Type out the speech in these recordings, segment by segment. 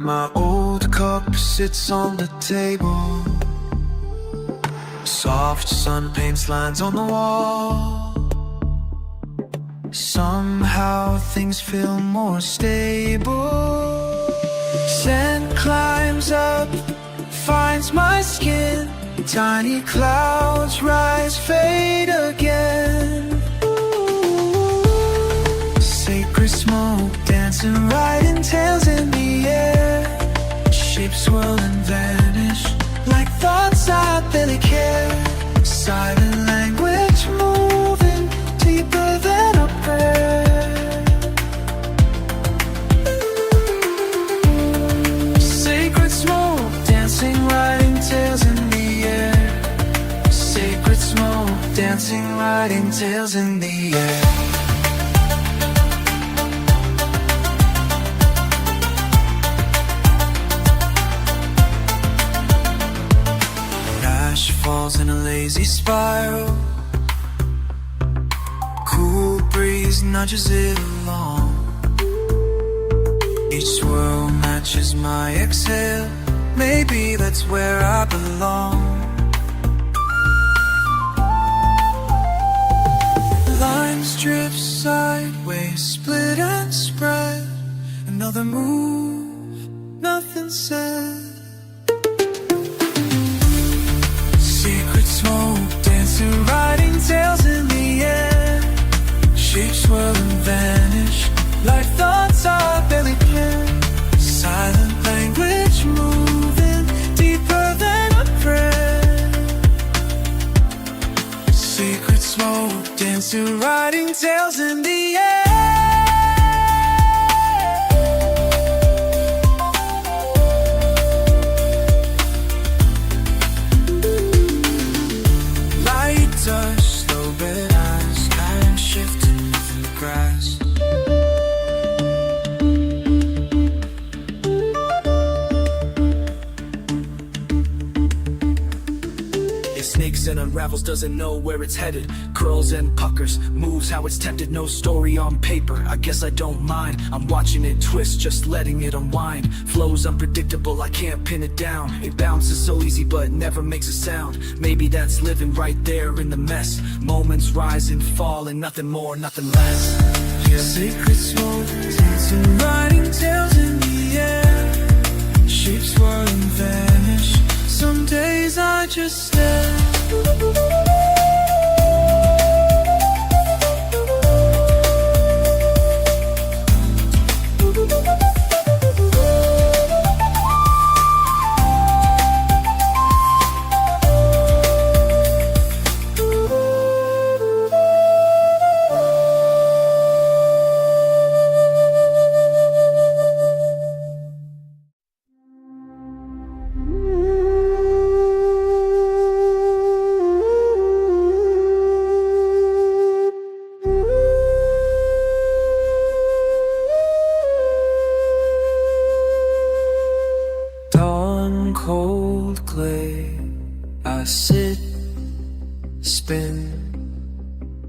My old cup sits on the table. Soft sun paints lines on the wall. Somehow things feel more stable. Scent climbs up, finds my skin. Tiny clouds rise, fade again. Sacred smoke dancing, riding tails in the air. Shapes swirl and vanish like thoughts I barely care. Silent language moving deeper than a prayer. Sacred smoke dancing, riding tails in the air. Sacred smoke dancing, riding tails in the air. Falls in a lazy spiral. Cool breeze nudges it along. Each swirl matches my exhale. Maybe that's where I belong. Lines drift sideways, split and spread. Another move, nothing said. Smoke dancing, riding tails in the air. Shapes swirl and vanish like thoughts I barely can. Silent language moving deeper than a prayer. Sacred smoke dancing, riding tails in the air. Slow red eyes, kind shifting through the grass. It snakes and unravels, doesn't know where it's headed. Curls and puckers, moves how it's tempted. No story on paper, I guess I don't mind. I'm watching it twist, just letting it unwind. Flows unpredictable, I can't pin it down. It bounces so easy but never makes a sound. Maybe that's living right there in the mess. Moments rise and fall and nothing more, nothing less. Yeah. Sacred smoke, dancing, riding tails in the air. Shapes swirl and vanish. Some days I just stare. Cold clay, I sit, spin,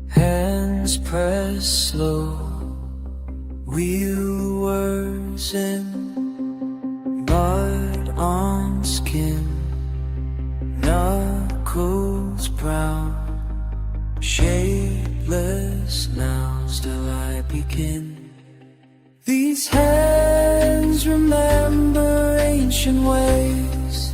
hands press slow, wheel words in, mud on skin, knuckles brown, shapeless now, still I begin. These hands remember ancient ways,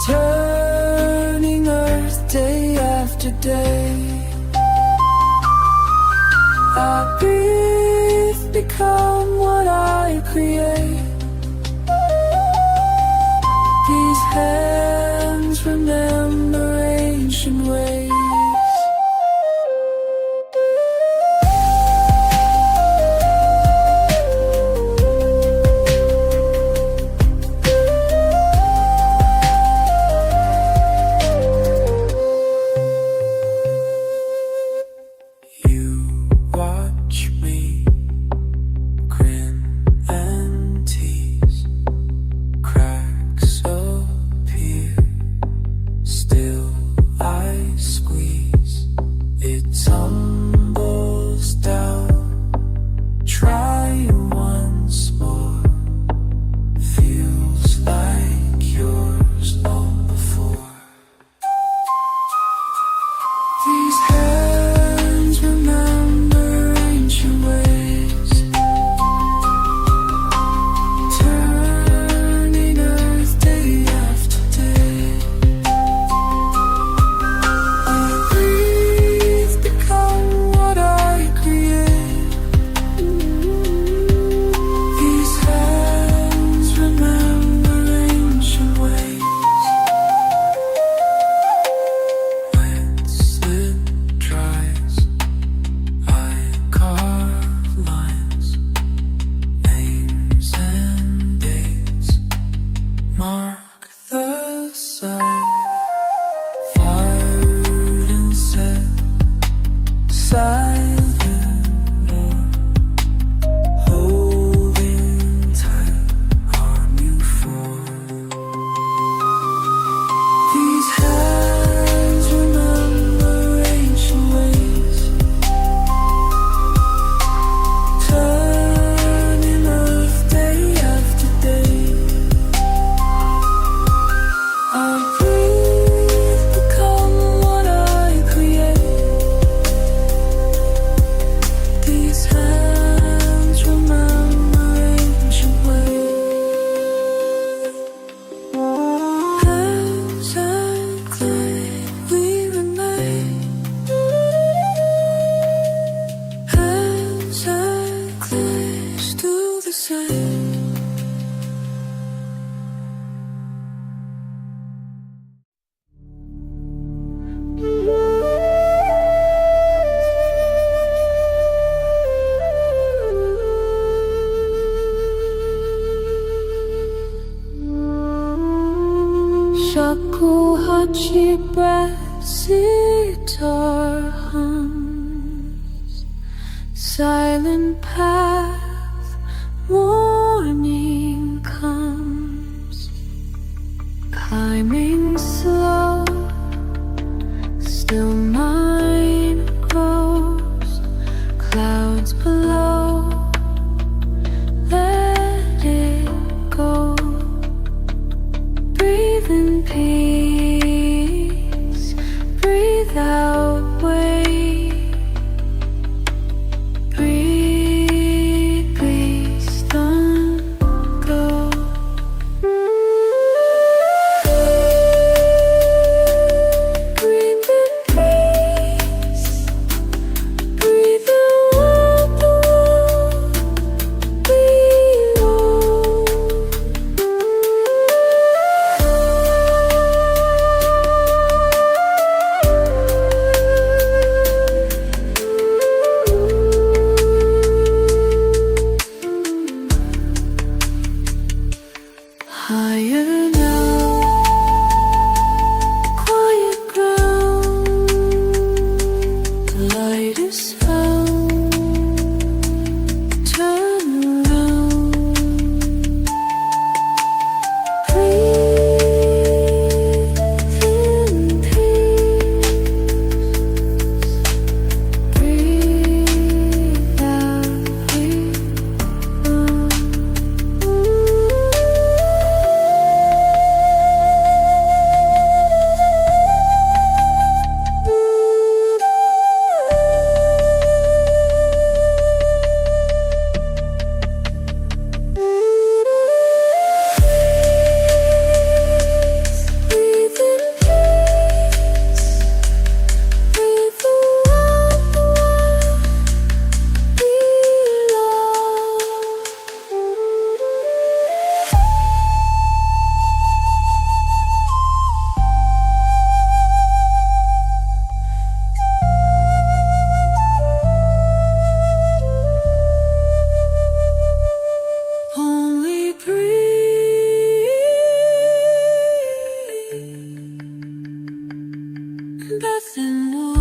turning earth day after day. I breathe, become what I create. These hands remember ancient ways. You watch me grin and say. Shakuhachi breath, sitar hums, silent path, morning comes, climbing slow, still mind grows, clouds below, let it go. Breathe in peace, breathe out weight, breathe, please don't go. Breathe in peace, breathe out the world below. Higher now, quiet ground, the light is found, turn around, breathe in peace, breathe out breathe in peace, breathe out the world below. Only breathe, nothing more.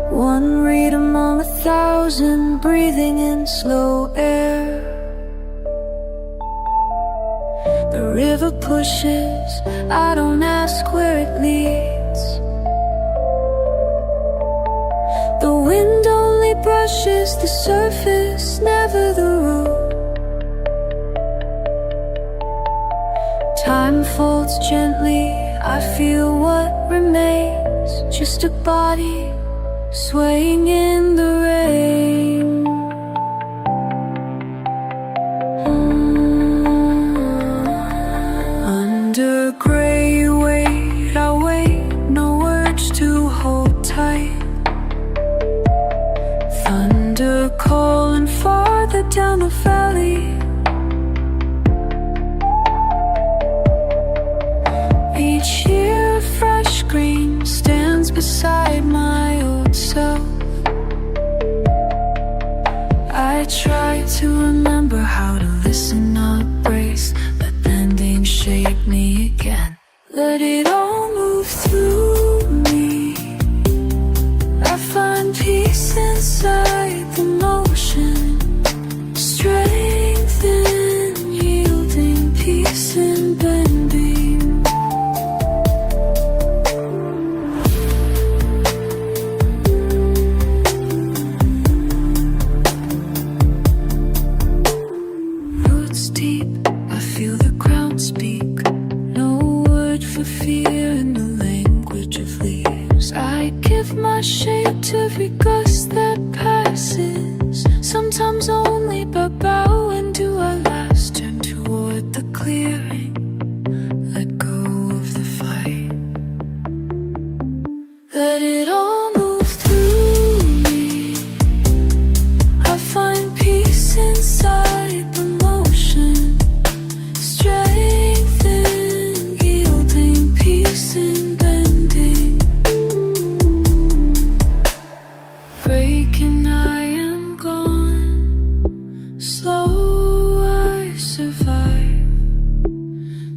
One reed among 1,000, breathing in slow air. The river pushes, I don't ask where it leads. The wind only brushes the surface, never the root. Time folds gently, I feel what remains, just a body swaying in the rain. Under gray weight, I wait, no urge to hold tight. Thunder calling farther down the valley. Each year a fresh green stands beside my old self. I try to remember how to listen, not brace, let bending shape Let it all move through me. I find peace inside the motion, strength in yielding, peace in bending. Roots deep, I feel the ground speak. No word for fear in the language of leaves. I give my shape to every gust that passes. Sometimes only by bowing do I last turn toward the clearing. Let go of the fight. Let it all move through me. I find peace inside the motion, strength in yielding, peace in bending. Breaking, I am gone. Slow, I survive.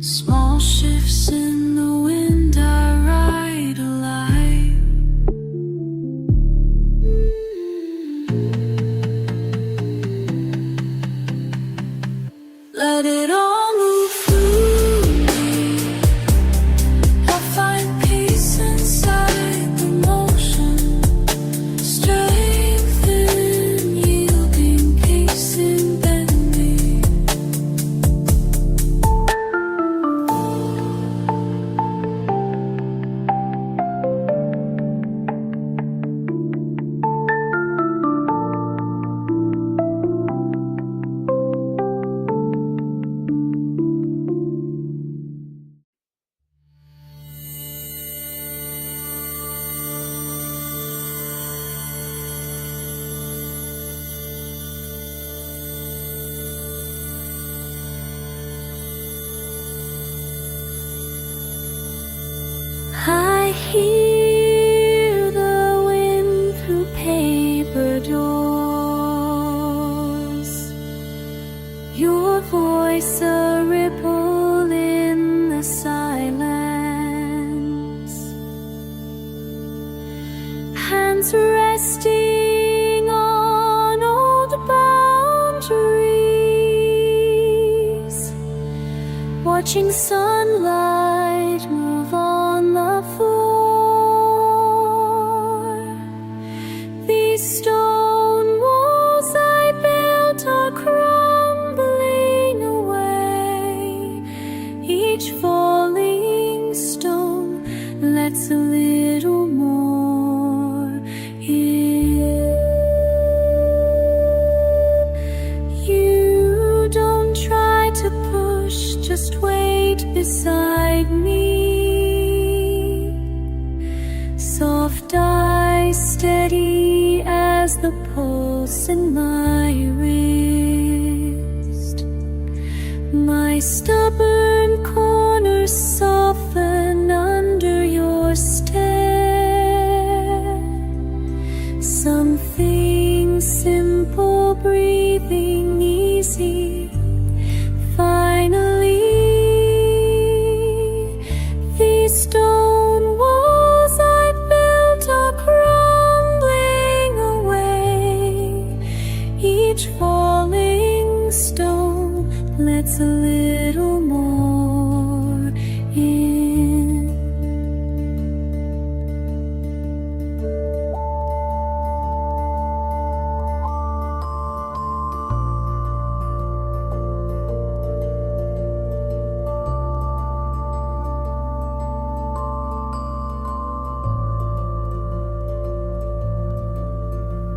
Small shifts in the wind, I ride alive. Let it all move through me. I find peace inside the motion, strength in yielding, peace in bending. I hear the wind through paper doors, your voice a ripple in the silence, hands resting on old boundaries, watching sunlight move on the floor. These stone walls I built are crumbling away. Each falling stone lets a little more in. You don't try to push, just wait beside me. Soft eyes steady as the pulse in my wrist. My stubborn corners soften under your stare. Something simple, breathing easy. Finally, these stone walls I built are crumbling away. Each falling stone lets a little more in.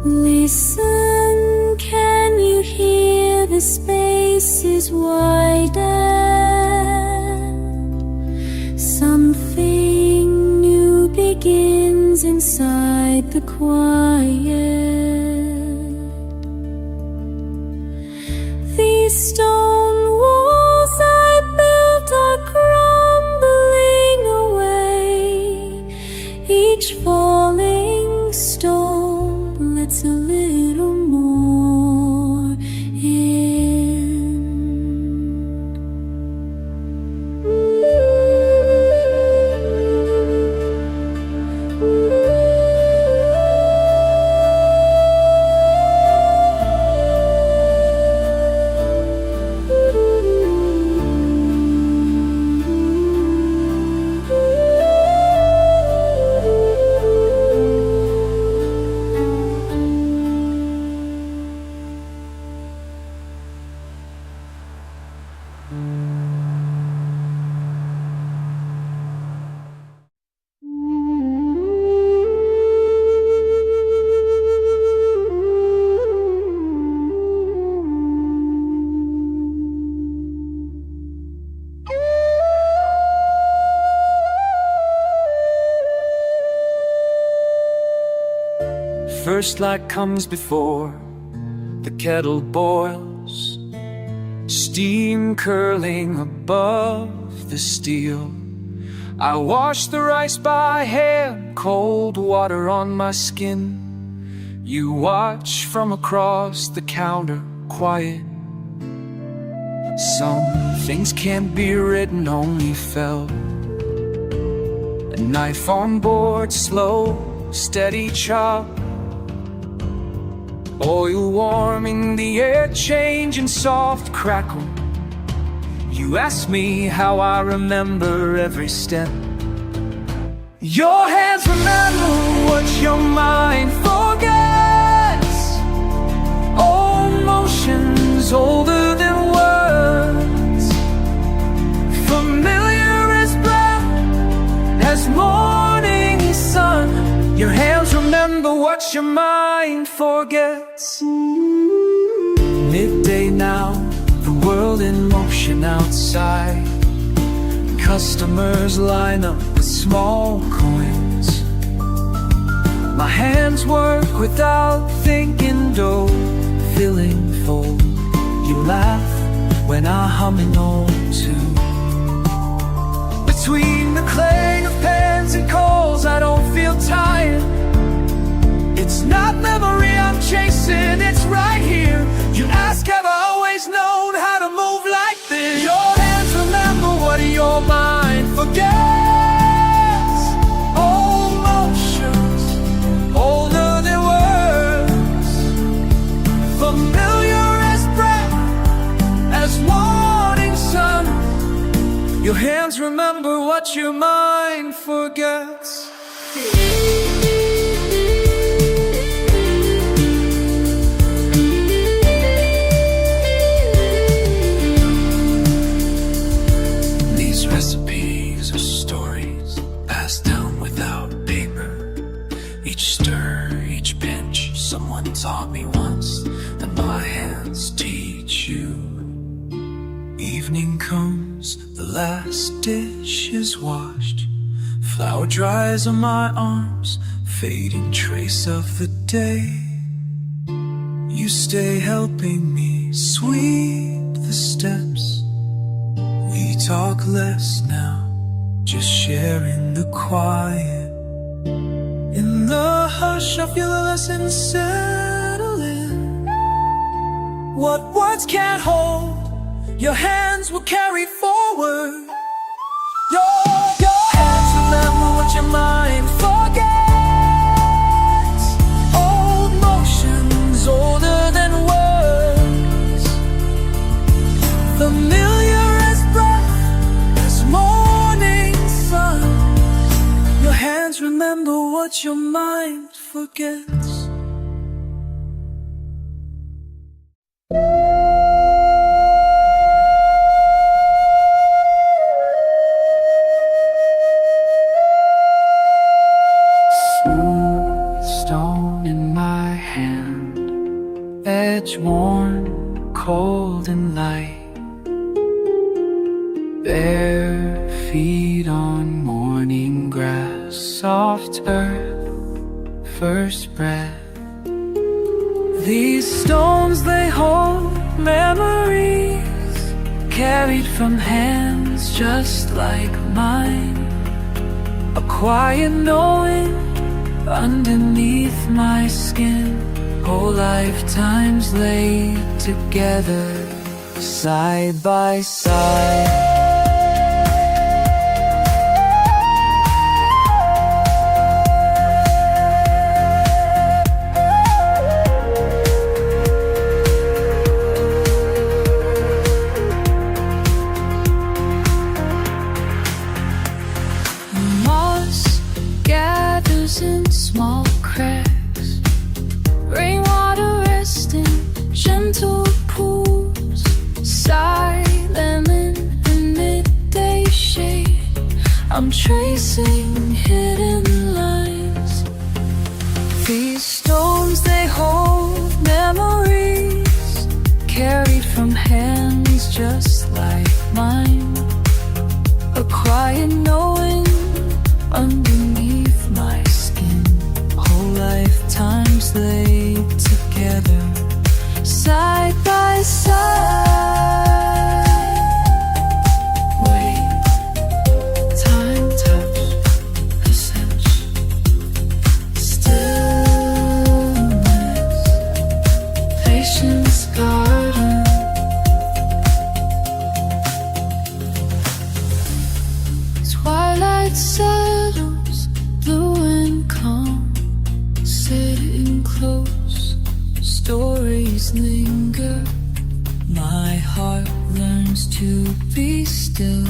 Listen, can you hear the spaces widen? Something new begins inside the quiet. These stone walls I built are crumbling away. Each falling stone lets a little more in. first light comes before the kettle boils, steam curling above the steel. I wash the rice by hand, cold water on my skin. You watch from across the counter, quiet. Some things can't be written, only felt. A knife on board, slow, steady chop. Oil warming the air, changing soft crackle. You ask me how I remember every step. Your hands remember what your mind forgets. Old motions older than words, familiar as breath, as morning sun. Your hands remember what your mind forgets. Midday now, the world in motion outside. Customers line up with small coins. My hands work without thinking, dough filling full. You laugh when I hum an old tune. Between the clang of pans and coals, I don't feel tired. It's not memory I'm chasing, it's right here. You ask, have I always known how to move like this? Your hands remember what your mind forgets. Old motions, older than words, familiar as breath, as morning sun. Your hands remember what your mind forgets. Recipes are stories passed down without paper. Each stir, each pinch, someone taught me once, and my hands teach you. Evening comes, the last dish is washed. Flour dries on my arms, fading trace of the day. You stay helping me sweep the steps. We talk less now, just sharing the quiet. In the hush I feel the lessons settle in. What words can't hold, your hands will carry forward. Your hands remember what your mind forgets. Old motions older than words, familiar morning sun. Your hands remember what your mind forgets. Smooth stone in my hand, edge worn, cold and light. Bare feet on morning grass, soft earth, first breath. These stones, they hold memories, carried from hands just like mine. A quiet knowing underneath my skin, whole lifetimes laid together, side by side. In small cracks, rainwater resting, gentle pools, silent in the midday shade. I'm tracing hidden lines. These stones, they hold memories, carried from hands just like mine. A quiet knowing underneath my skin, whole lifetimes shadows linger. My heart learns to be still.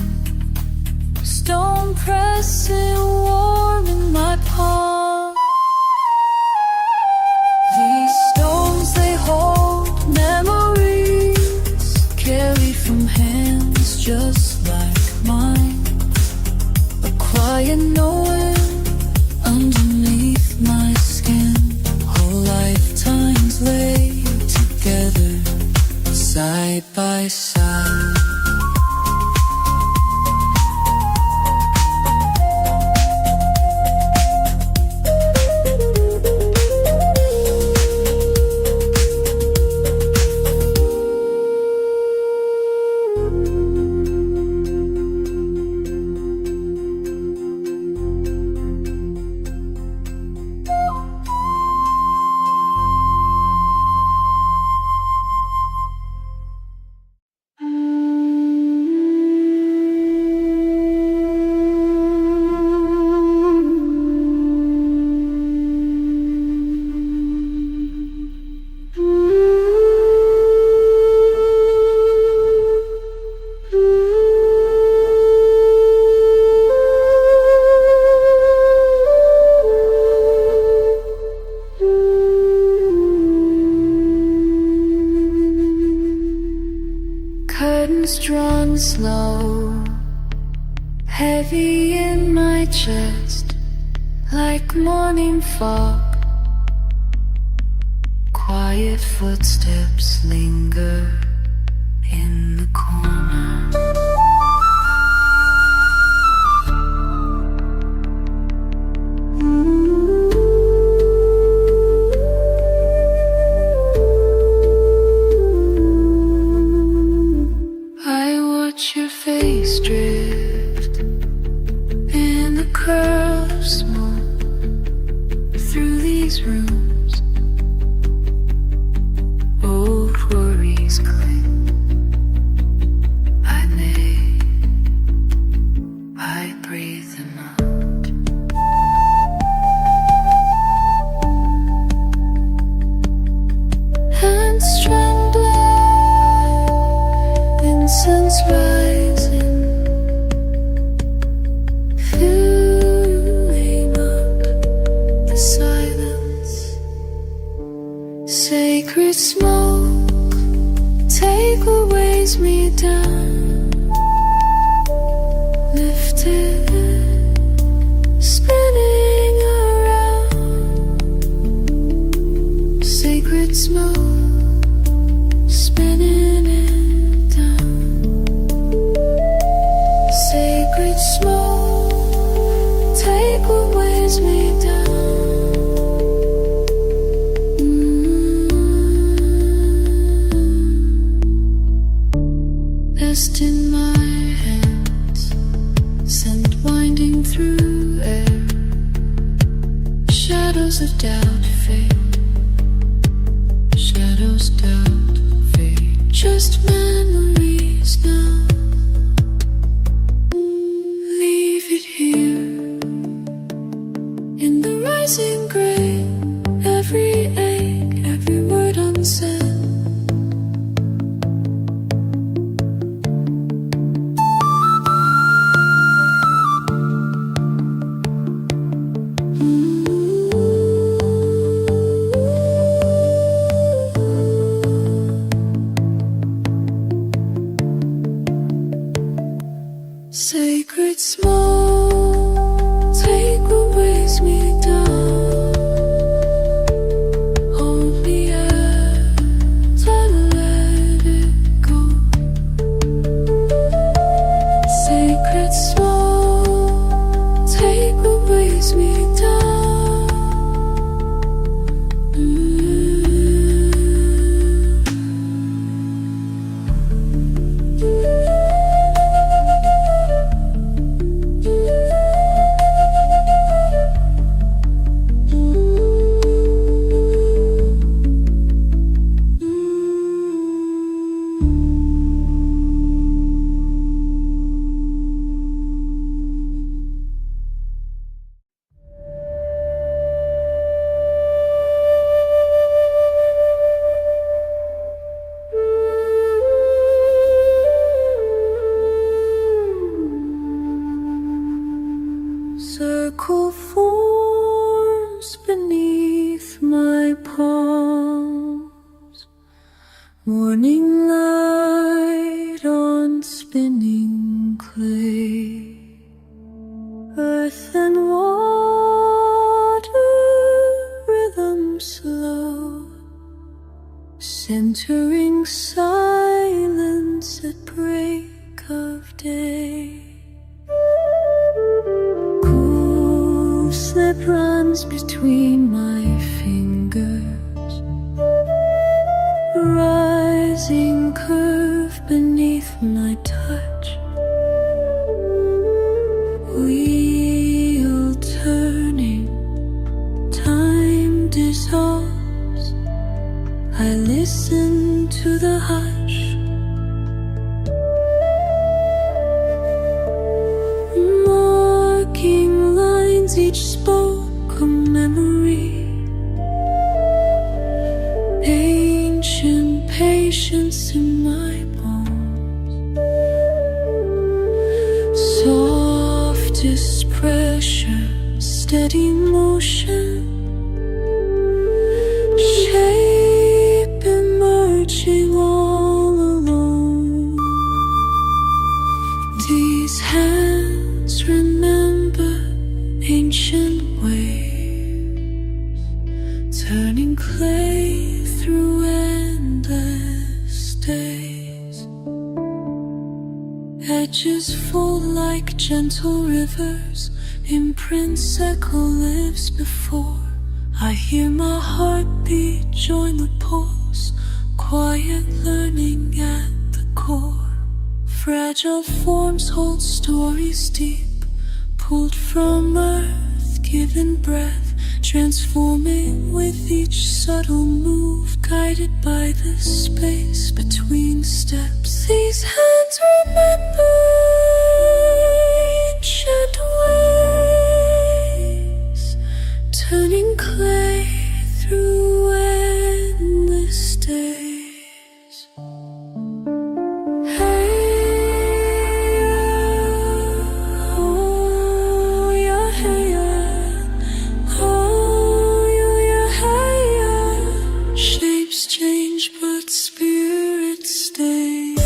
Stone pressing warm in my palm. These stones, they hold memories carried from hands just like mine. A quiet knowing underneath my skin. Whole lifetimes laid together, side by side. Curtains drawn slow, heavy in my chest, like morning fog. Quiet footsteps linger in the corner. Your face drift in the curl of smoke through these rooms. Old worries cling. I breathe them out. Hands trembling, incense rising, filling up the silence. Sacred smoke, take what weighs me down. Lifted, spinning around. Sacred smoke, spinning it down. Sacred smoke, take what weighs me down. Nest in my hands, scent winding through air. Shadows of doubt fade. Shadows doubt fade. Just memories now. Leave it here in the rising gray. Every ache, every word unsaid. Sacred smoke, take what weighs me down. Hold me as I let it go. Sacred smoke, take what weighs me down. cool forms beneath my palms, morning light on spinning clay, earth and water, rhythm slow, centering silence at break of day. Cool slip runs between my fingers, rising curve beneath my touch, wheel turning, time dissolves. I listen to the hush, marking lines, each spoke a memory, ancient patience in my bones, softest pressure, steady motion, shape emerging all alone. These hands remember ancient ways, turning clay through endless days. Edges fold like gentle rivers, imprints echo lives before. I hear my heartbeat join the pulse, quiet learning at the core. Fragile forms hold stories deep, pulled from earth, given breath, transforming with each subtle move, guided by the space between steps. These hands remember ancient ways, turning clay through endless days. Oh, yeah, hey, yeah. Oh, yeah, hey, yeah. Shapes change, but spirit stays.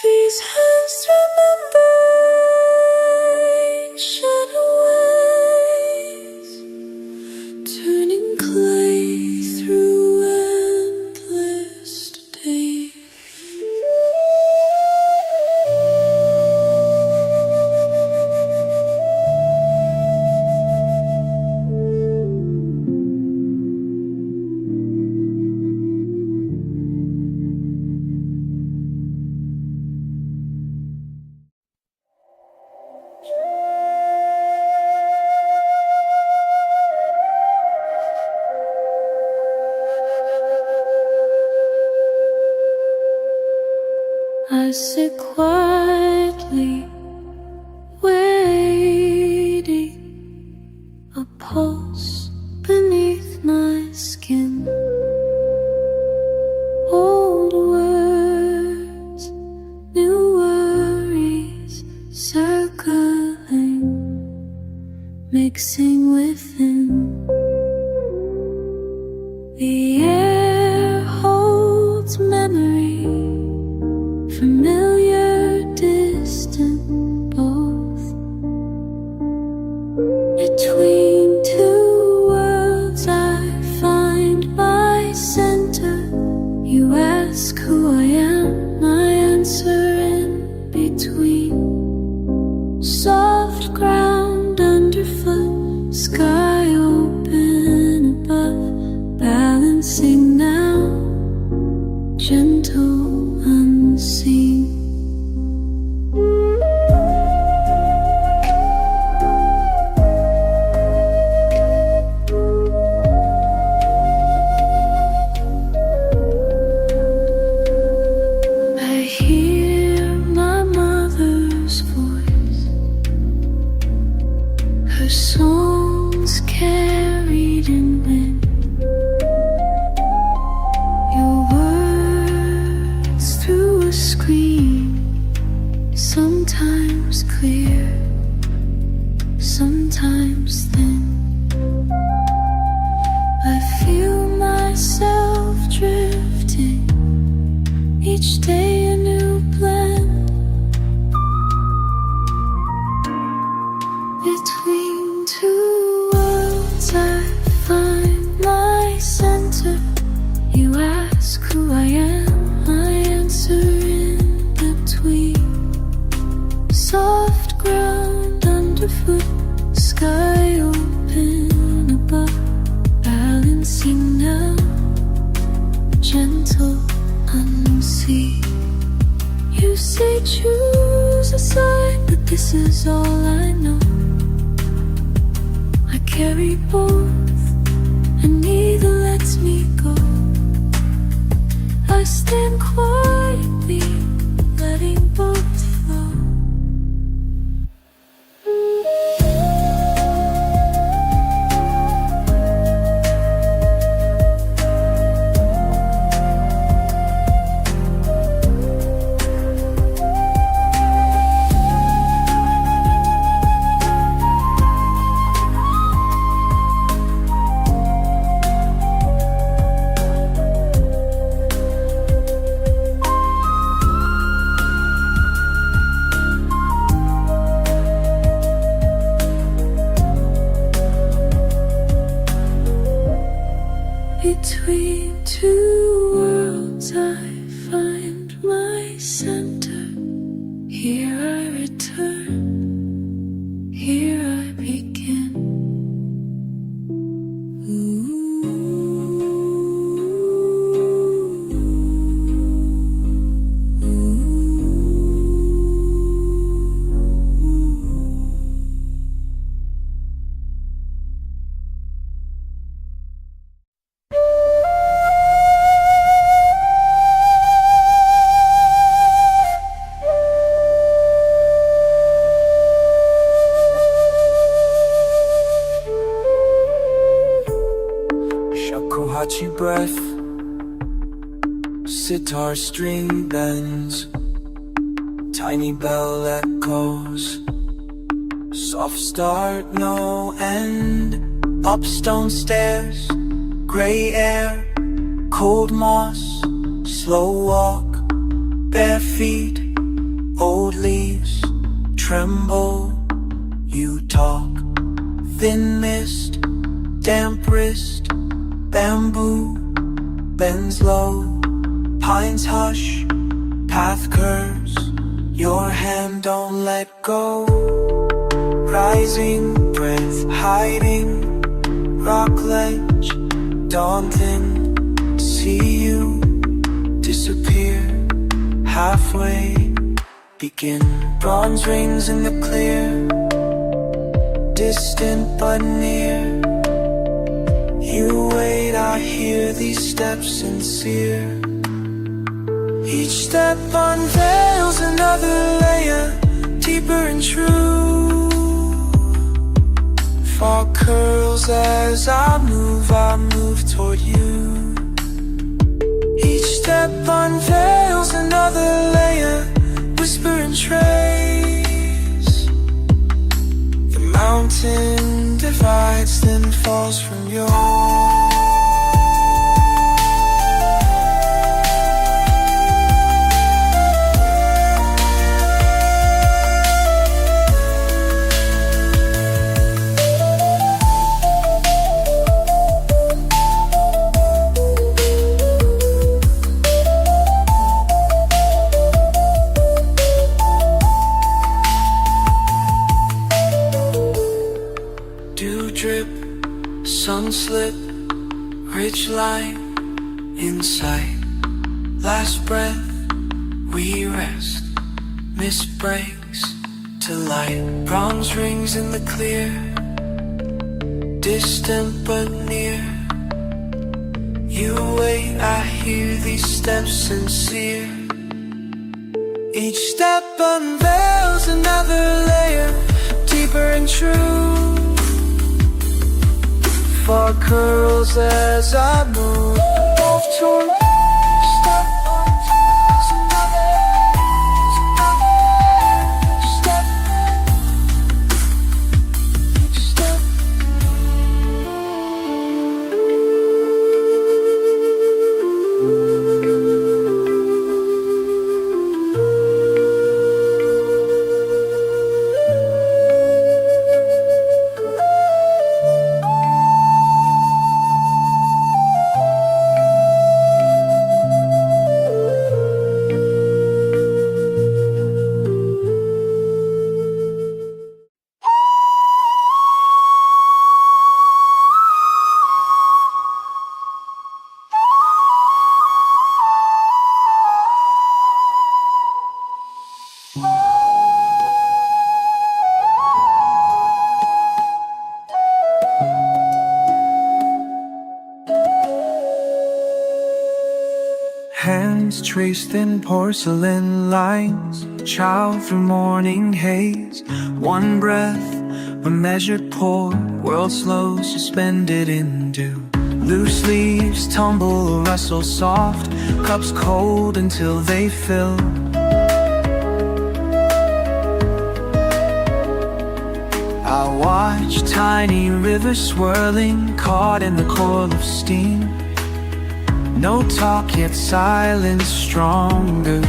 These hands remember ancient ways, turning clay through endless days. I sit quietly, waiting, a pulse beneath my skin. Old words, new worries, circling, mixing within. The air holds memory, familiar, distant, both. Between two worlds I find my center. You ask who I am, I answer in between. Soft ground underfoot, sky open above, balancing now, gentle, unseen. lines carried in wind. Your words through a screen, sometimes clear, sometimes thin. I feel myself drifting, each day a new blend. Between two worlds I find my center. You ask who I am, I answer in between. Soft ground underfoot, sky open above, balancing now, gentle unseen. You say choose a side, but this is all I know. I carry both, and neither lets me go. I stand quietly, letting both flow. Between two worlds I find my center. Here I return, here I begin. Shakuhachi breath, sitar string bends, tiny bell echoes, soft start no end, up stone stairs, gray air, cold moss, slow walk, bare feet, old leaves tremble. You talk, thin mist, damp wrist, bamboo bends low, pines hush, path curves, your hand don't let go. Rising breath, hiding, rock ledge, daunting, see you disappear, halfway begin. Bronze rings in the clear, distant but near. You wait, I hear these steps sincere. Each step unveils another layer, deeper and true. Fog curls as I move toward you. Each step unveils another layer, whisper and trace. The mountain divides, then falls from your drip, sun slip, rich light in sight. Last breath, we rest, mist breaks to light. Bronze rings in the clear, distant but near. You wait, I hear these steps sincere. Each step unveils another layer, deeper and true. more curls as I move toward step another step. Hands traced in porcelain lines, child through morning haze. One breath, a measured pour, world slow suspended in dew. Loose leaves tumble, rustle soft, cups cold until they fill. I watch tiny rivers swirling, caught in the coil of steam. No talk, yet silence stronger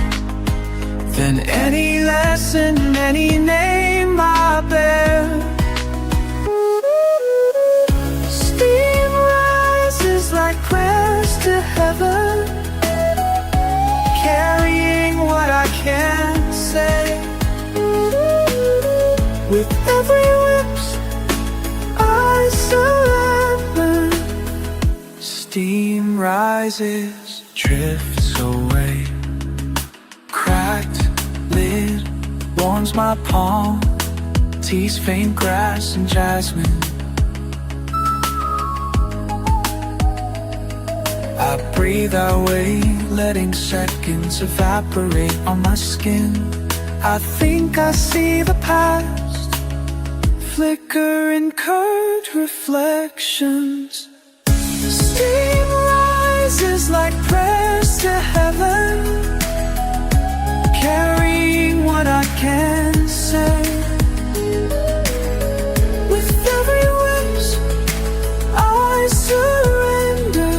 than any lesson, any name I bear. Steam rises like prayers to heaven, carrying what I can't say. With every whips I surrender. Steam rises, drifts away. Cracked lid warms my palm, tease faint grass and jasmine. I breathe our way, letting seconds evaporate on my skin. I think I see the past flicker in curved reflections. Steam rises like prayers to heaven, carrying what I can say. With every wisp I surrender.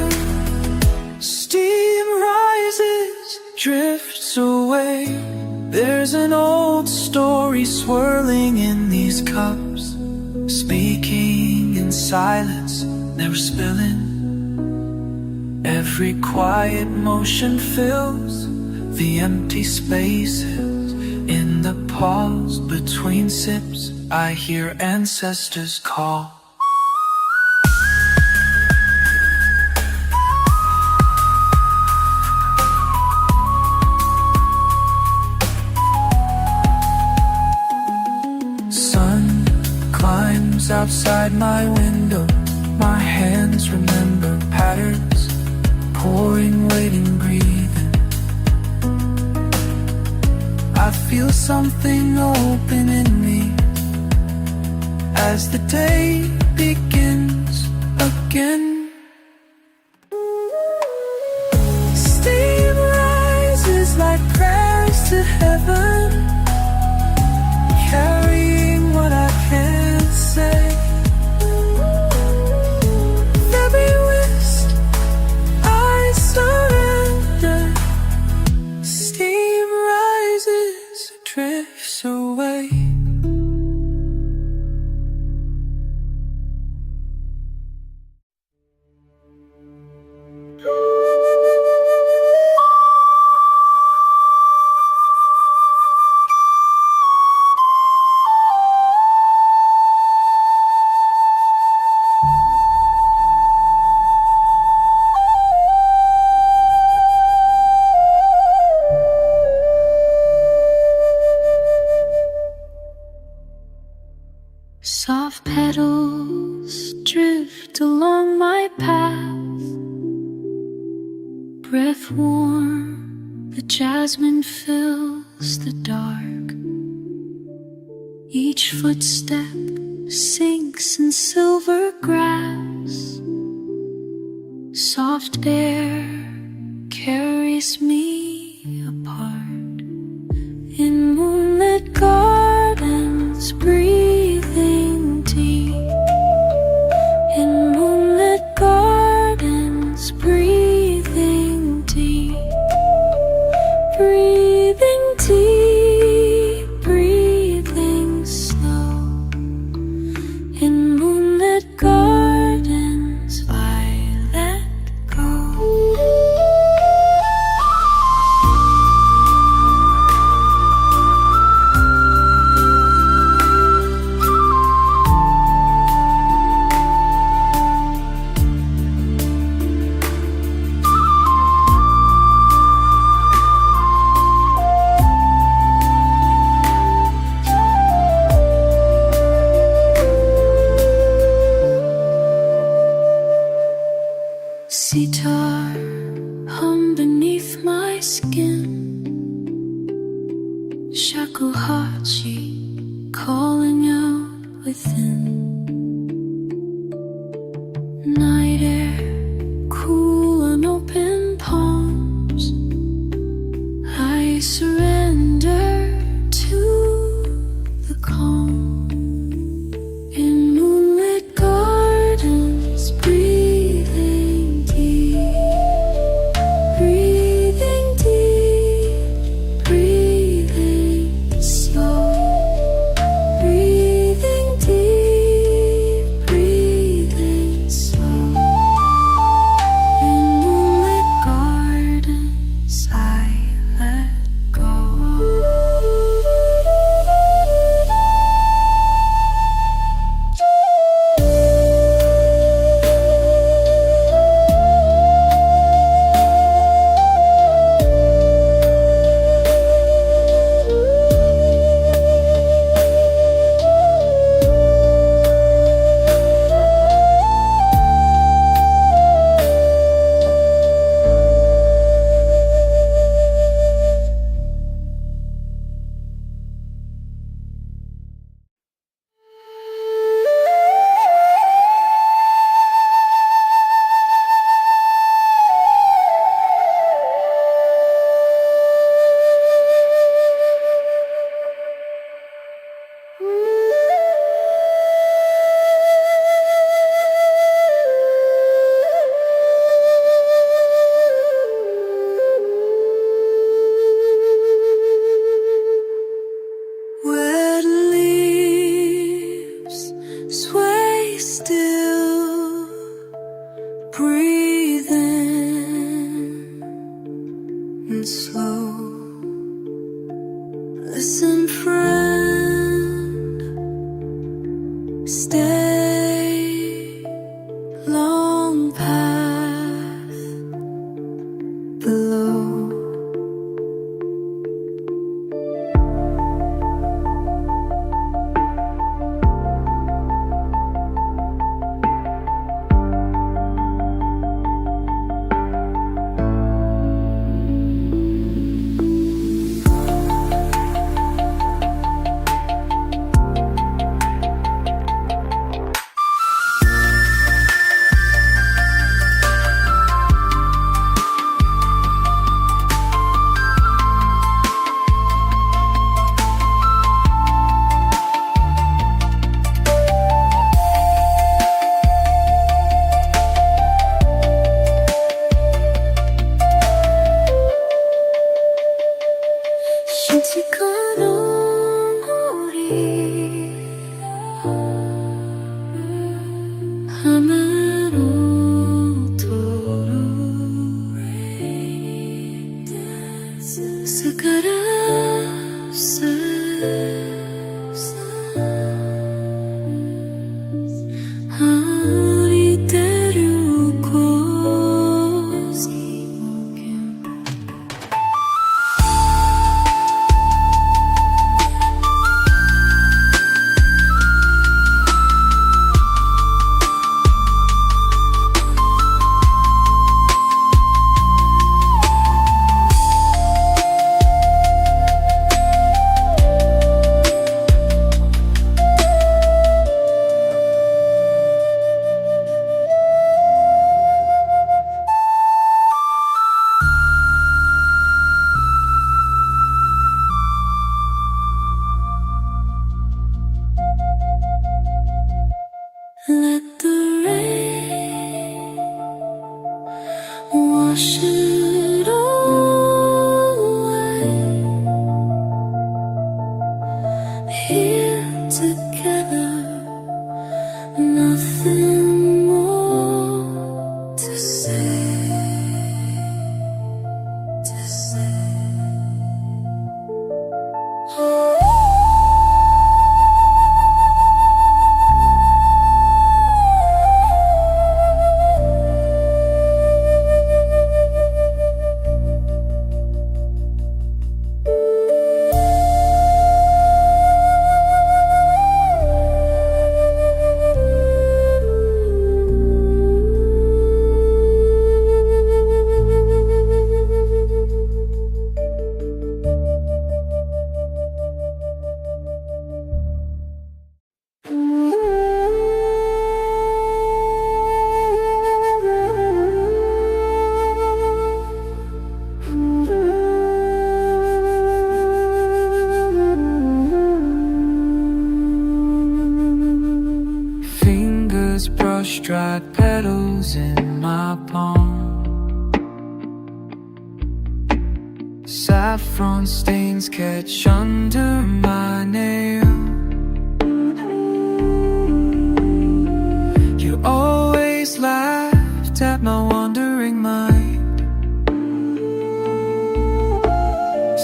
Steam rises, drifts away. There's an old story swirling in these cups, speaking in silence, never spilling. Every quiet motion fills the empty spaces. In the pause between sips, I hear ancestors call. Sun climbs outside my window. My hands remember patterns, pouring, waiting, breathing. I feel something open in me as the day begins again. Steam rises like prayers to heaven, carrying what I can't say. Every wisp I surrender. Steam rises, drifts away. Soft petals drift along my path, breath warm, the jasmine fills the dark. Each footstep sinks in silver grass, soft air carries me apart. In moonlit gardens, breathing deep. In moonlit gardens, breathing deep. Breathing deep, breathing slow. In moonlit gardens, I let go. Sitar hum beneath my skin. Shakuhachi calling out within. Night air cool on open palms. I surrender to the calm. In moonlit gardens, breathing deep. Breathing deep, breathing slow. Breathing deep, breathing slow. nothing more to say, to say. Brush dried petals in my palm. Saffron stains catch under my nail. You always laughed at my wandering mind.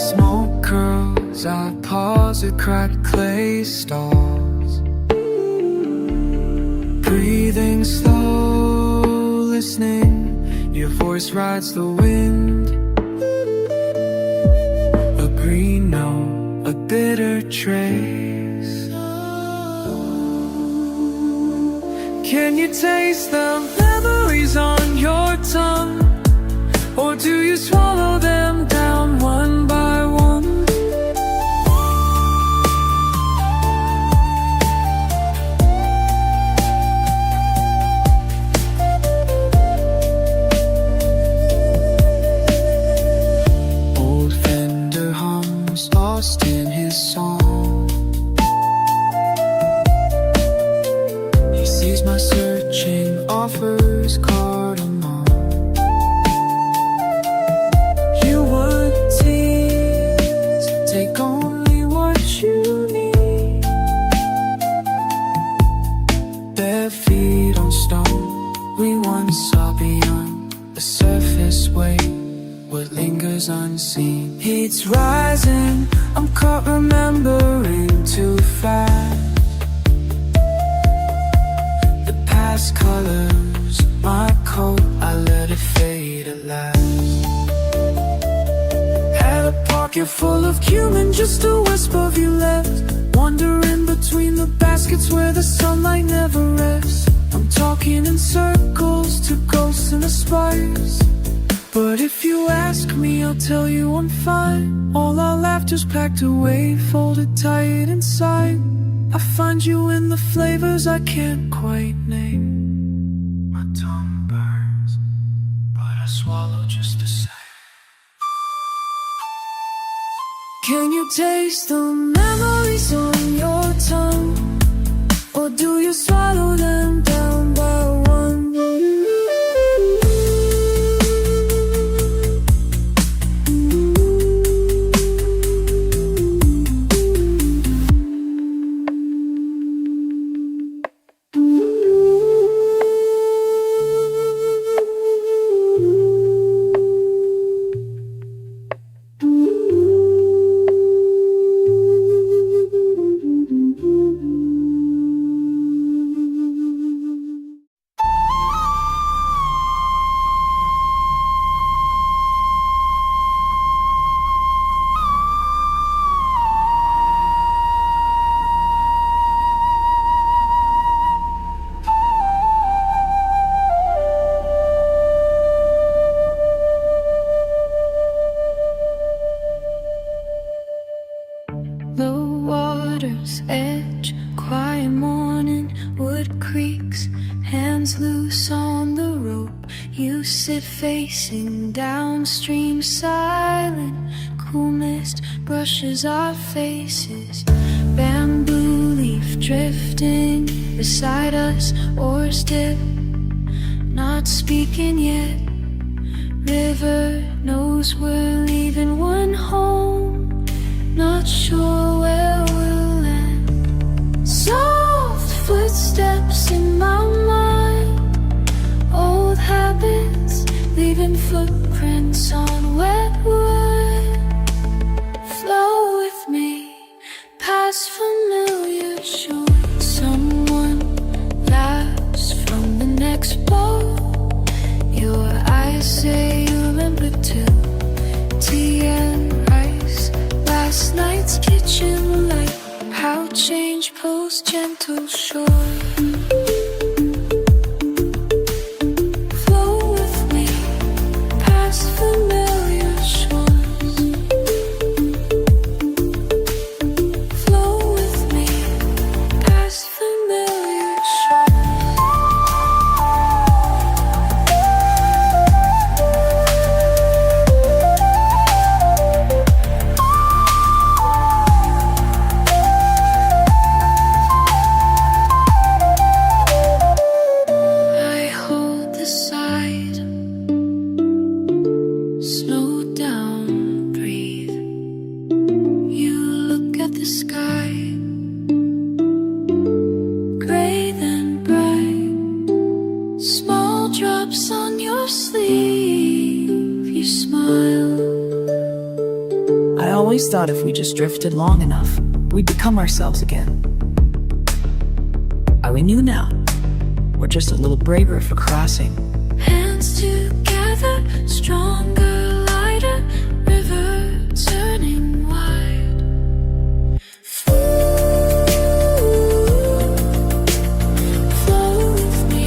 Smoke curls, I pause at cracked clay stalls. Breathing slow, listening, your voice rides the wind. A green note, a bitter trace. Can you taste the memories on your tongue? Or do you swallow them down one by one? Lost in his song. He sees my searching, offers cardamom. You would tease, take only what you need. Bare feet on stone, we once saw beyond the surface weight. What lingers unseen, heat's rising, I'm caught remembering too fast. The past colors my coat, I let it fade at last. Had a pocket full of cumin, just a wisp of you left. Wandering between the baskets where the sunlight never rests. I'm talking in circles to ghosts and aspires. But if you ask me, I'll tell you I'm fine. All our laughter's packed away, folded tight inside. I find you in the flavors I can't quite name. My tongue burns, but I swallow just the same. Can you taste the memories on your tongue? Or do you swallow them down by one? You sit facing downstream, silent, cool mist brushes our faces. Bamboo leaf drifting beside us, oars dip, not speaking yet. River knows we're leaving one home, not sure where we'll land. Soft footsteps steps in my mind, old habits leaving footprints on wet wood. Flow with me past familiar shores. Someone laughs from the next boat. Your eyes say you remember too. Tea and rice, last night's kitchen light. How change pulls gentle shore. Flow with me past familiar shores. Flow with me past familiar shores. I hold the side. Slow down, breathe. You look at the sky, gray then bright. Small drops on your sleeve. You smile. I always thought if we just drifted long enough, we'd become ourselves again. We knew now. We're just a little braver for crossing. Hands together, stronger, lighter. River turning wide. Flow with me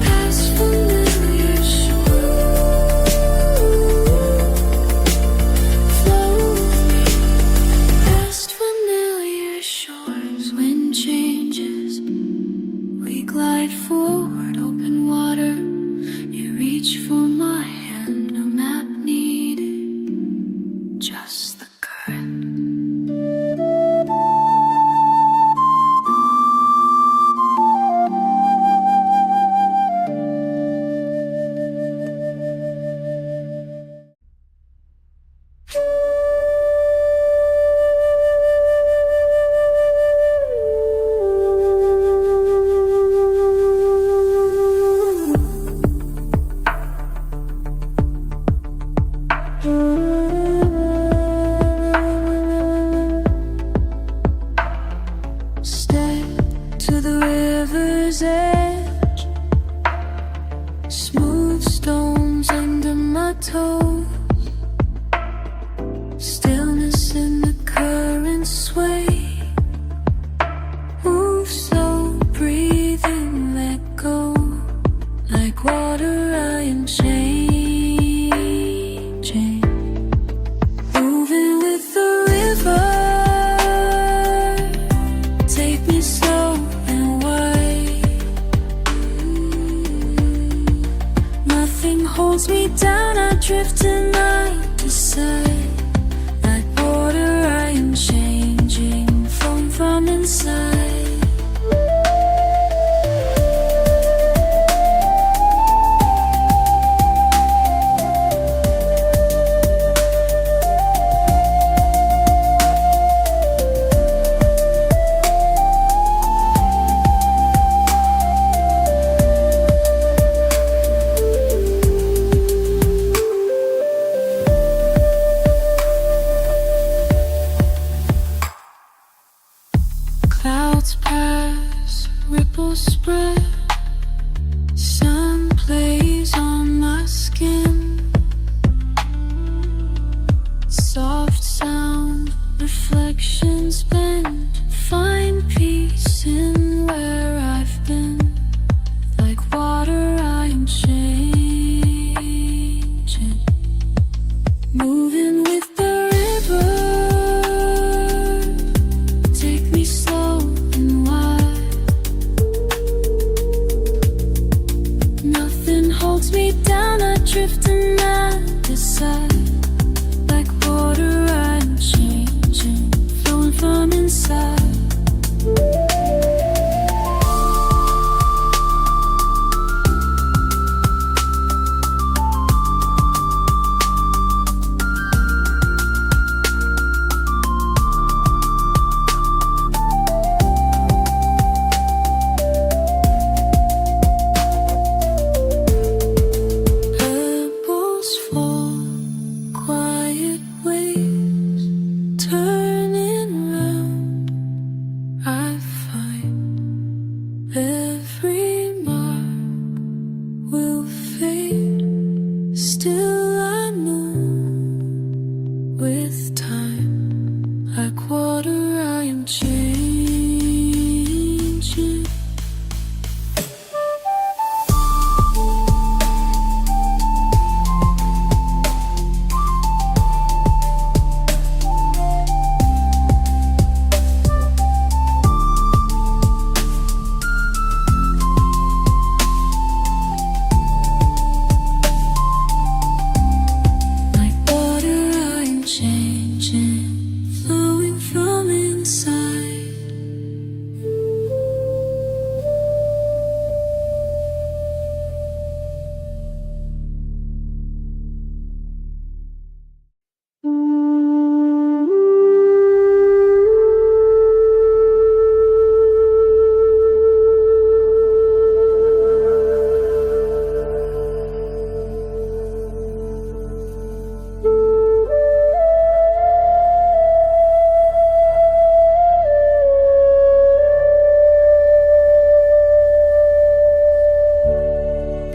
past familiar shores. Flow with me past familiar shores. Wind changes, we glide forward, open water. You reach for my hand, no map needed, just the current. Step to the river's edge, smooth stones under my toes. Stillness in the current sway. Move slow, breathe in, let go. Like water I am changing. Moving with the river. Take me slow and wide. Nothing holds me down, I drift and I decide. Like water I am changing, flowing from inside. Clouds pass, ripples spread. Sun plays on my skin. Soft sound, reflections bend. Find peace in where I've been. Like water I am changing. Moving with the river. Take me slow and wide. Nothing holds me down, I drift and I decide. Like water I'm changing, flowing from inside.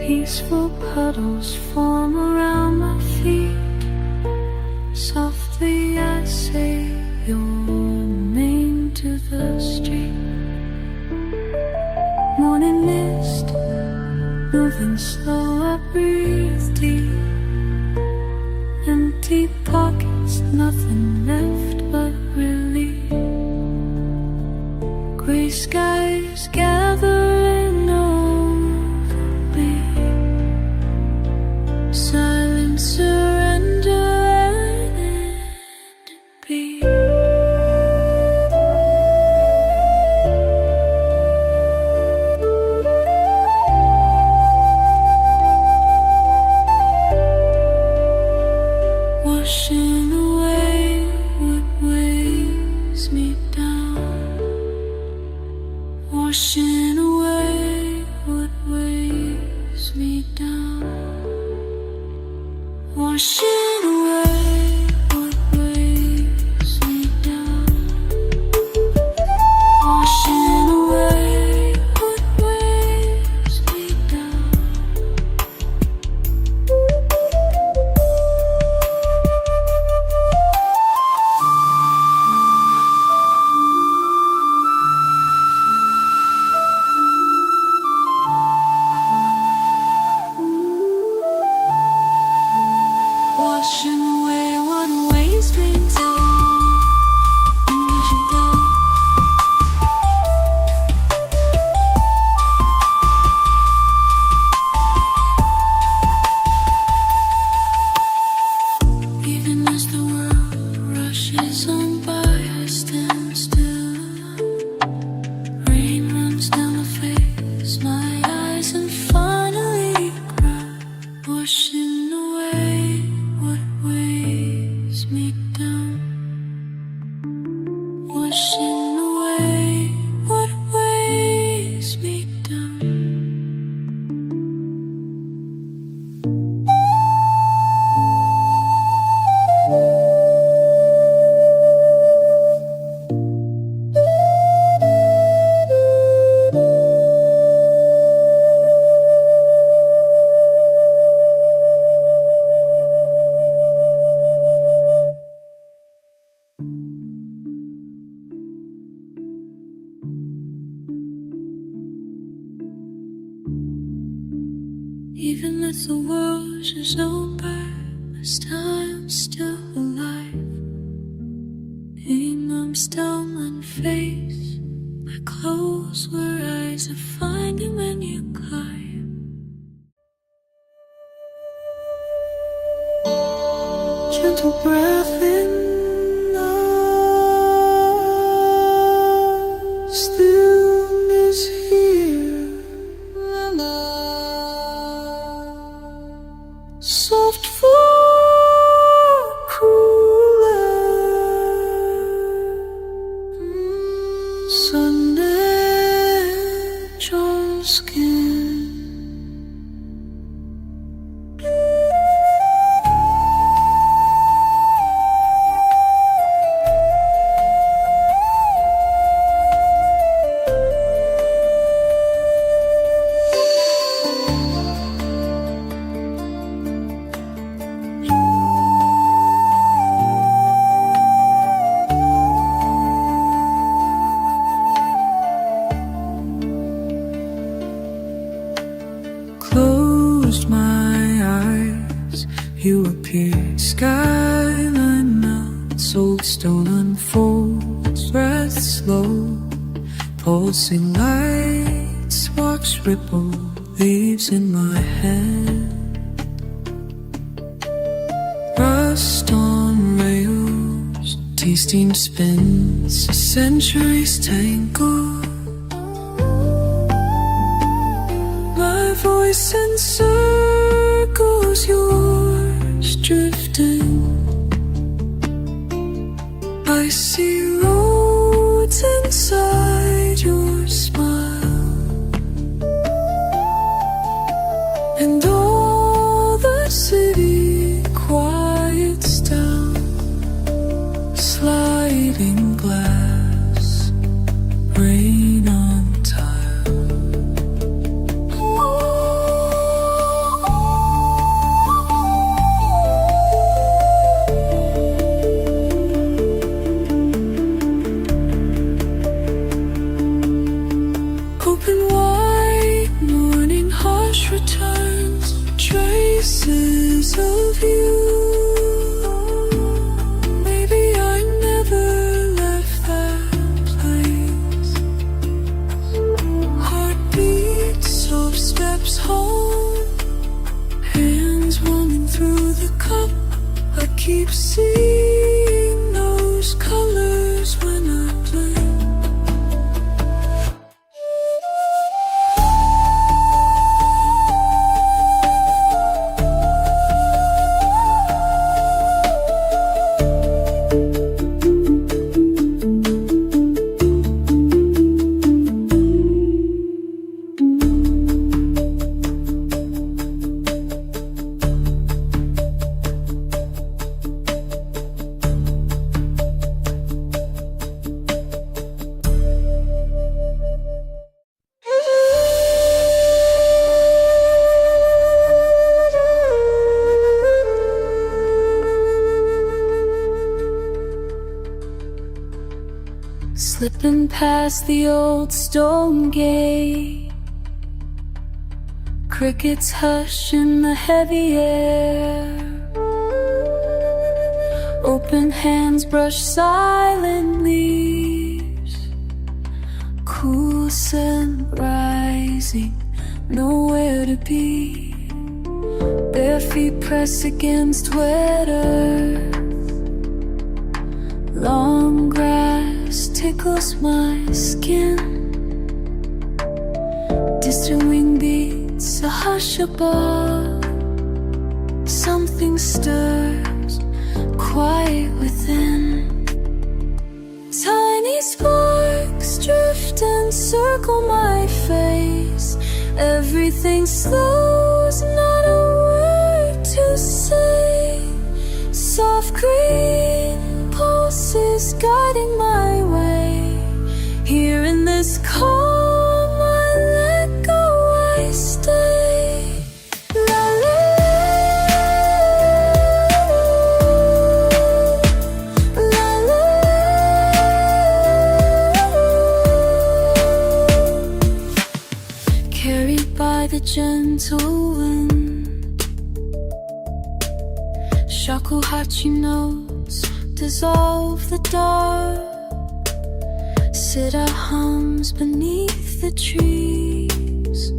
Peaceful puddles form around my feet. Softly I say your name to the street. Morning mist, moving slow, I breathe deep. Empty pockets, nothing left but relief. Gray skies gathering over me. Silent surrender and end be. Washing away what weighs me down. Washing away what weighs me down. Washing away what weighs me down. Washing away what weighs me down. Washing away what weighs me down. Even as the world rushes on by, I stand still. Rain runs down my face, my eyes, and finally cry. Washing away what weighs me down. Washing away what weighs me down. Even if the world is over, this time still alive. I'm still unfazed. My clothes were eyes of finding when you climb. Gentle breath in the stillness here. Soft for cooler sun edge on skin. Closed my eyes, you appeared. Skyline melts, old stone unfolds. Breath slow, pulsing lights, sparks ripple, leaves in my hand. Rust on rails, tasting spins, centuries tangle. Voice in circles, yours drifting. I see roads inside your smile, and all the city quiets down. Sliding glass, rain on tile. keep seeing those colors when I blink. Slipping past the old stone gate, crickets hush in the heavy air. Open hands brush silent leaves, cool scent rising, nowhere to be. Bare feet press against wet earth, long grass tickles my skin. Distant wing beats a hush above. Something stirs, quiet within. Tiny sparks drift and circle my face. Everything slows, not a word to say. Soft green pulses guiding my way. Here in this calm, I let go, I stay. La la la la la. Carried by the gentle wind, shakuhachi notes dissolve the dark. Sitta hums beneath the trees.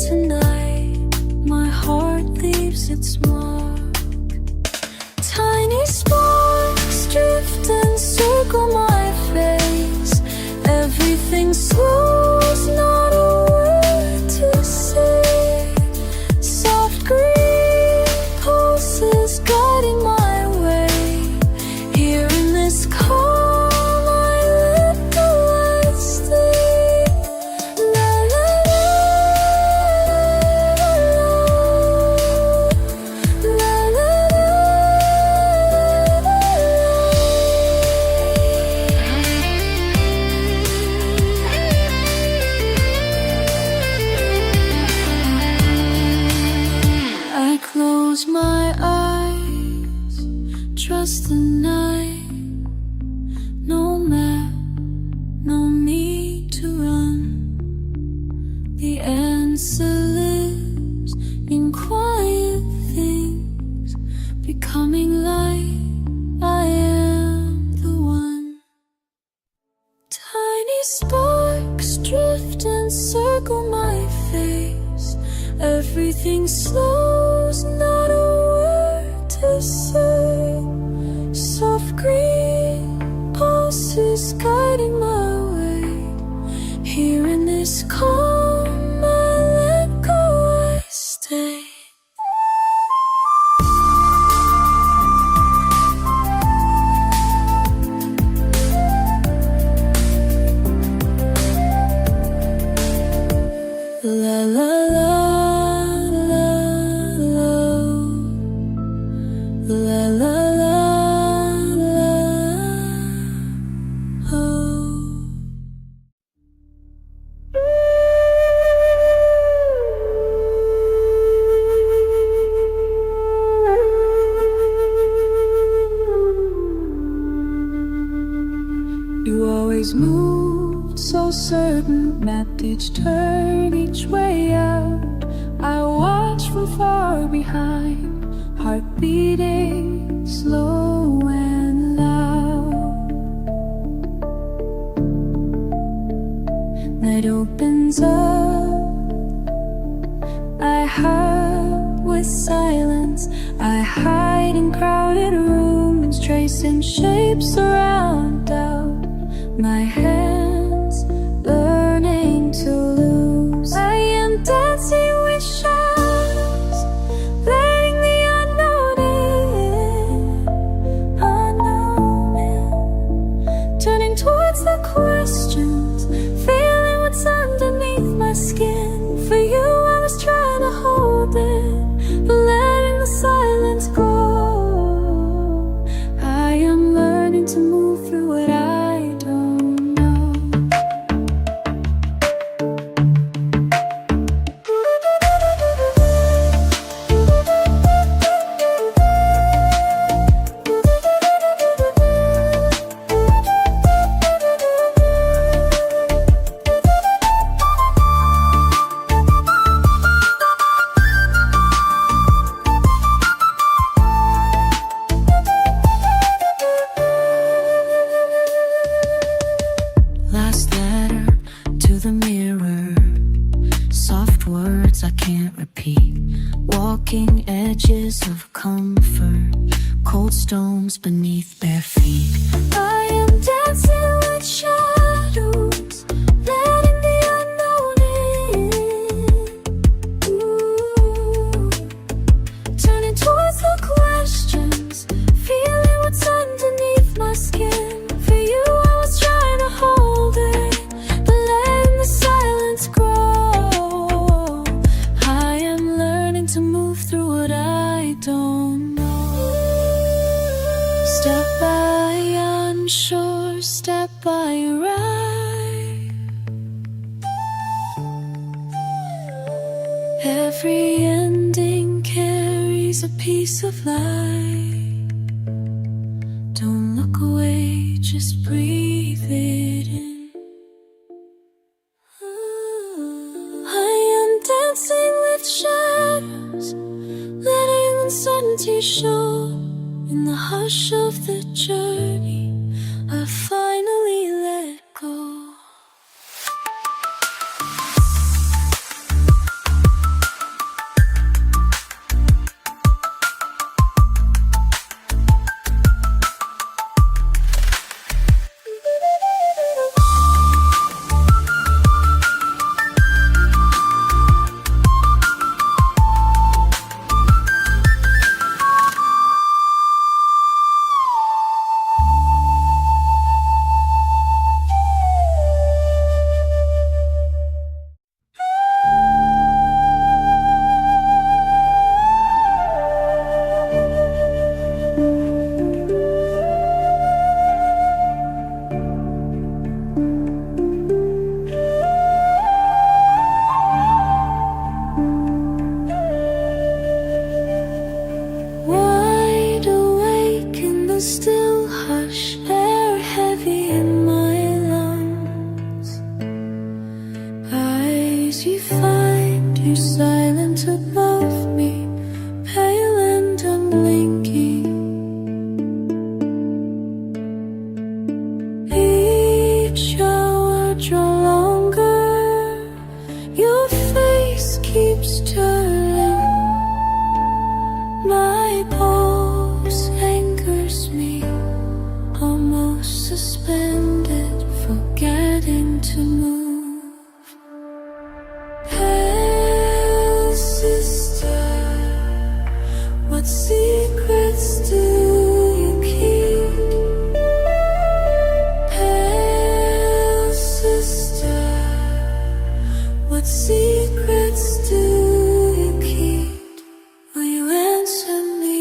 Tonight my heart leaves its mark. Tiny sparks drift and circle my face. Everything slows, not a word to say. Soft green pulses guiding my way. Here in this calm, I let go, I stay. La la la la la I close my eyes, trust the night. No map, no need to run. The answer lives in quiet things. Becoming light, I am the one. Tiny sparks drift and circle my face. Everything slows, not a word to say. Soft green pulses guiding my way. Here in this calm, I let go, I stay. La la la la la la la la oh. You always moved so certain, met each turn, each way out. I watched from far behind, heart beating slow and loud. Night opens up, I hide with silence, I hide navigating crowded rooms, tracing shapes around doubt. My hands learning to lose. I am dancing with shadows, letting the unknown in, turning towards the questions, feeling what's underneath my skin. For you I was trying to hold it, but letting the silence go. I am learning to move through what I don't know. Last letter to the mirror, soft words I can't repeat, walking edges of comfort, cold stones beneath bare feet. I am dancing with shadows, letting the unknown in. Ooh. Turning towards the questions, feeling what's underneath my skin. For you I was trying to hold it, but letting the silence grow. I am learning to move through what I don't know. Step by unsure, step by right. Every ending carries a piece of light. Don't look away, just breathe it in. I am dancing with shadows, letting uncertainty show. In the hush of the journey, I finally let go. Wide awake in the still hush, air heavy in my lungs. Eyes you find, you silent above me, pale and unblinking. Each hour draw longer, your face keeps turning. My pulse angers me, almost suspended, forgetting to move. Pale sister, what secrets do you keep? Pale sister, what secrets do you keep? Will you answer me?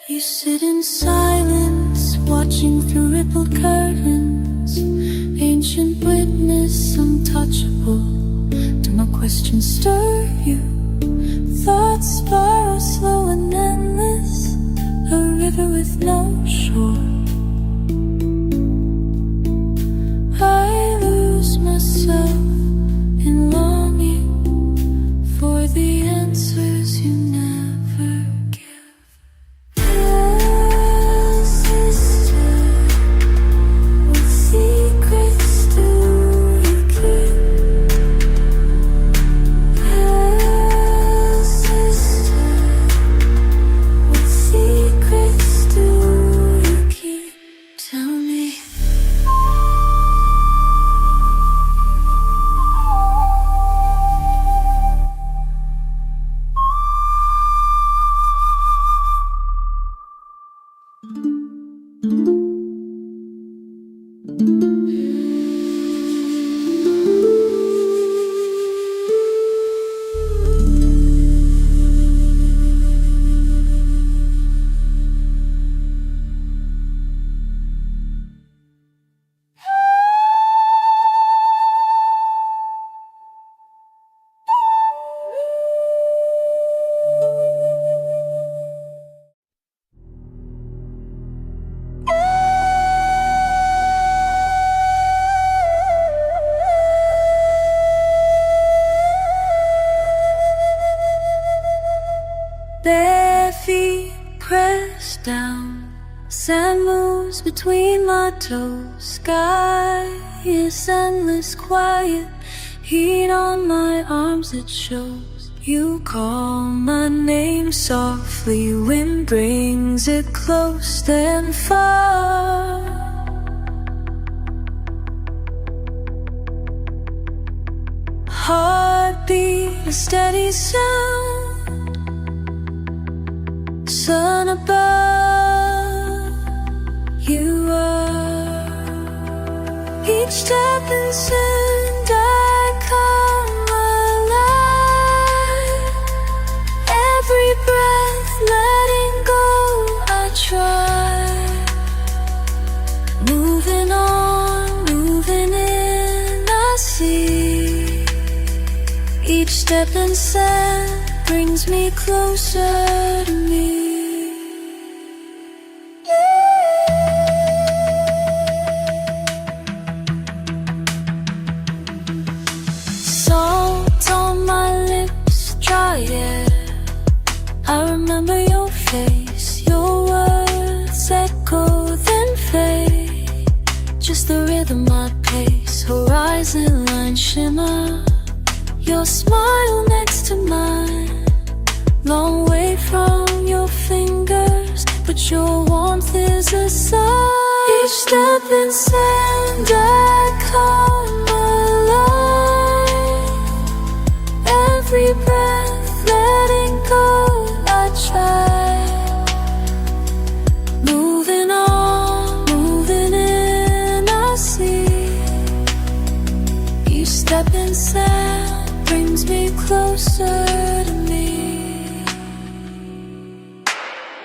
You sit in silence, watching through rippled curtains, ancient witness, untouchable. Do my questions stir you? Thoughts spiral slow and endless, a river with no shore. I lose myself in longing between my toes. Sky is endless quiet, heat on my arms it shows. You call my name softly, wind brings it close then far. Heartbeat, a steady sound, sun above, you are. Each step in sand I come alive. Every breath letting go I try. Moving on, moving in, I see. Each step in sand brings me closer to me. Salt on my lips, dry it. I remember your face, your words echo then fade. Just the rhythm I pace, horizon line shimmer. Your smile next to mine, long way from your fingers, but your warmth is a sign. Each step in sand I come alive. Every breath letting go I try. Moving on, moving in, I see. Each step in sand brings me closer to me.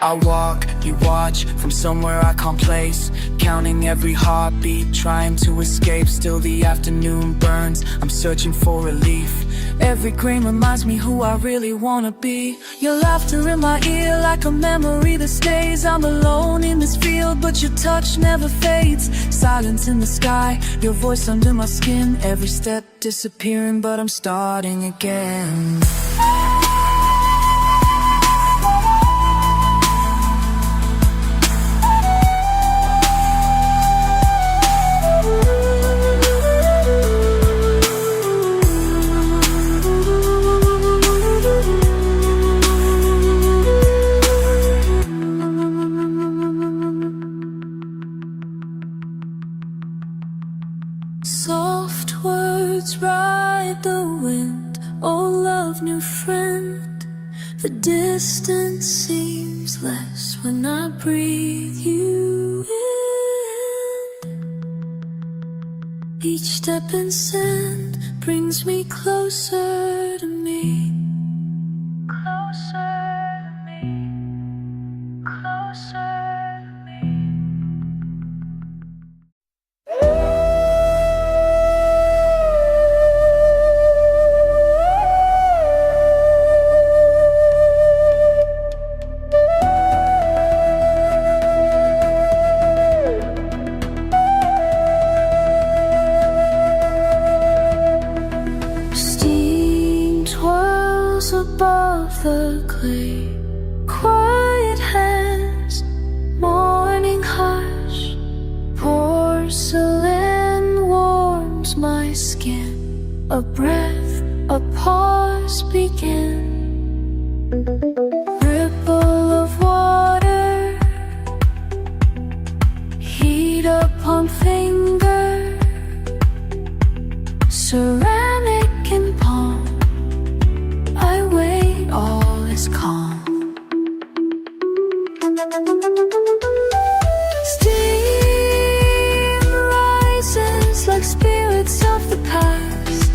I walk, you watch, from somewhere I can't place. Counting every heartbeat, trying to escape. Still the afternoon burns, I'm searching for relief. Every grain reminds me who I really wanna be. Your laughter in my ear like a memory that stays. I'm alone in this field, but your touch never fades. Silence in the sky, your voice under my skin. Every step disappearing, but I'm starting again. Soft words ride the wind, oh love, new friend. The distance seems less when I breathe you in. Each step in sand brings me closer to me. Closer to me. Closer to me. Above the clay, quiet hands, morning hush, porcelain warms my skin. A breath, a pause begin. Ripple of water, heat upon finger, ceramic in palm. I wait, all is calm. Steam rises like spirits of the past.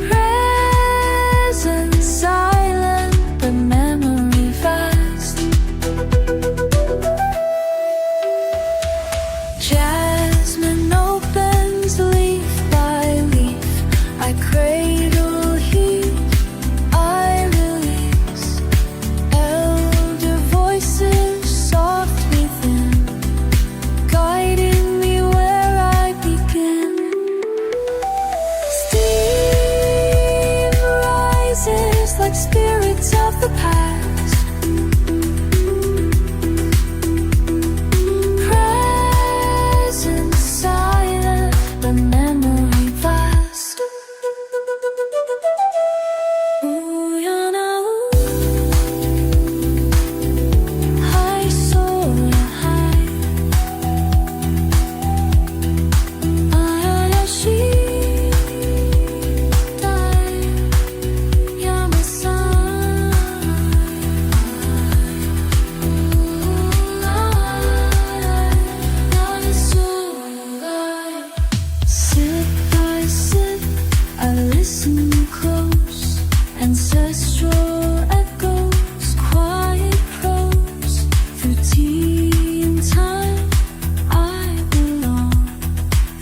Pressure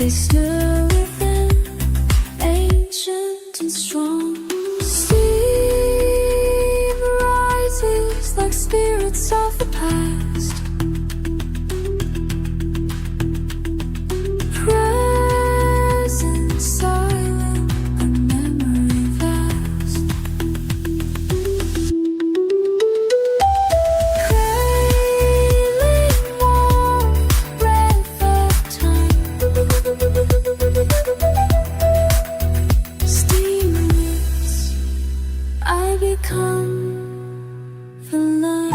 they stir within, ancient and strong. Steam rises like spirits of the past. Present, silent, a memory vast. Trailing warm breath of time. Steamless, I become the light.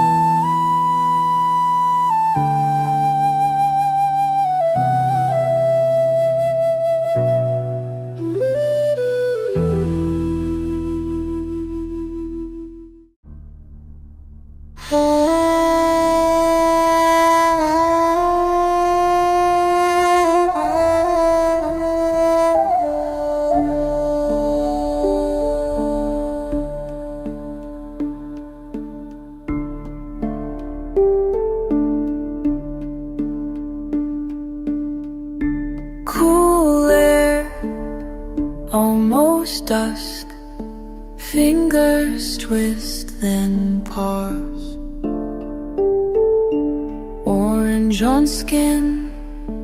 Cool air, almost dusk. Fingers twist, then pause. Orange on skin,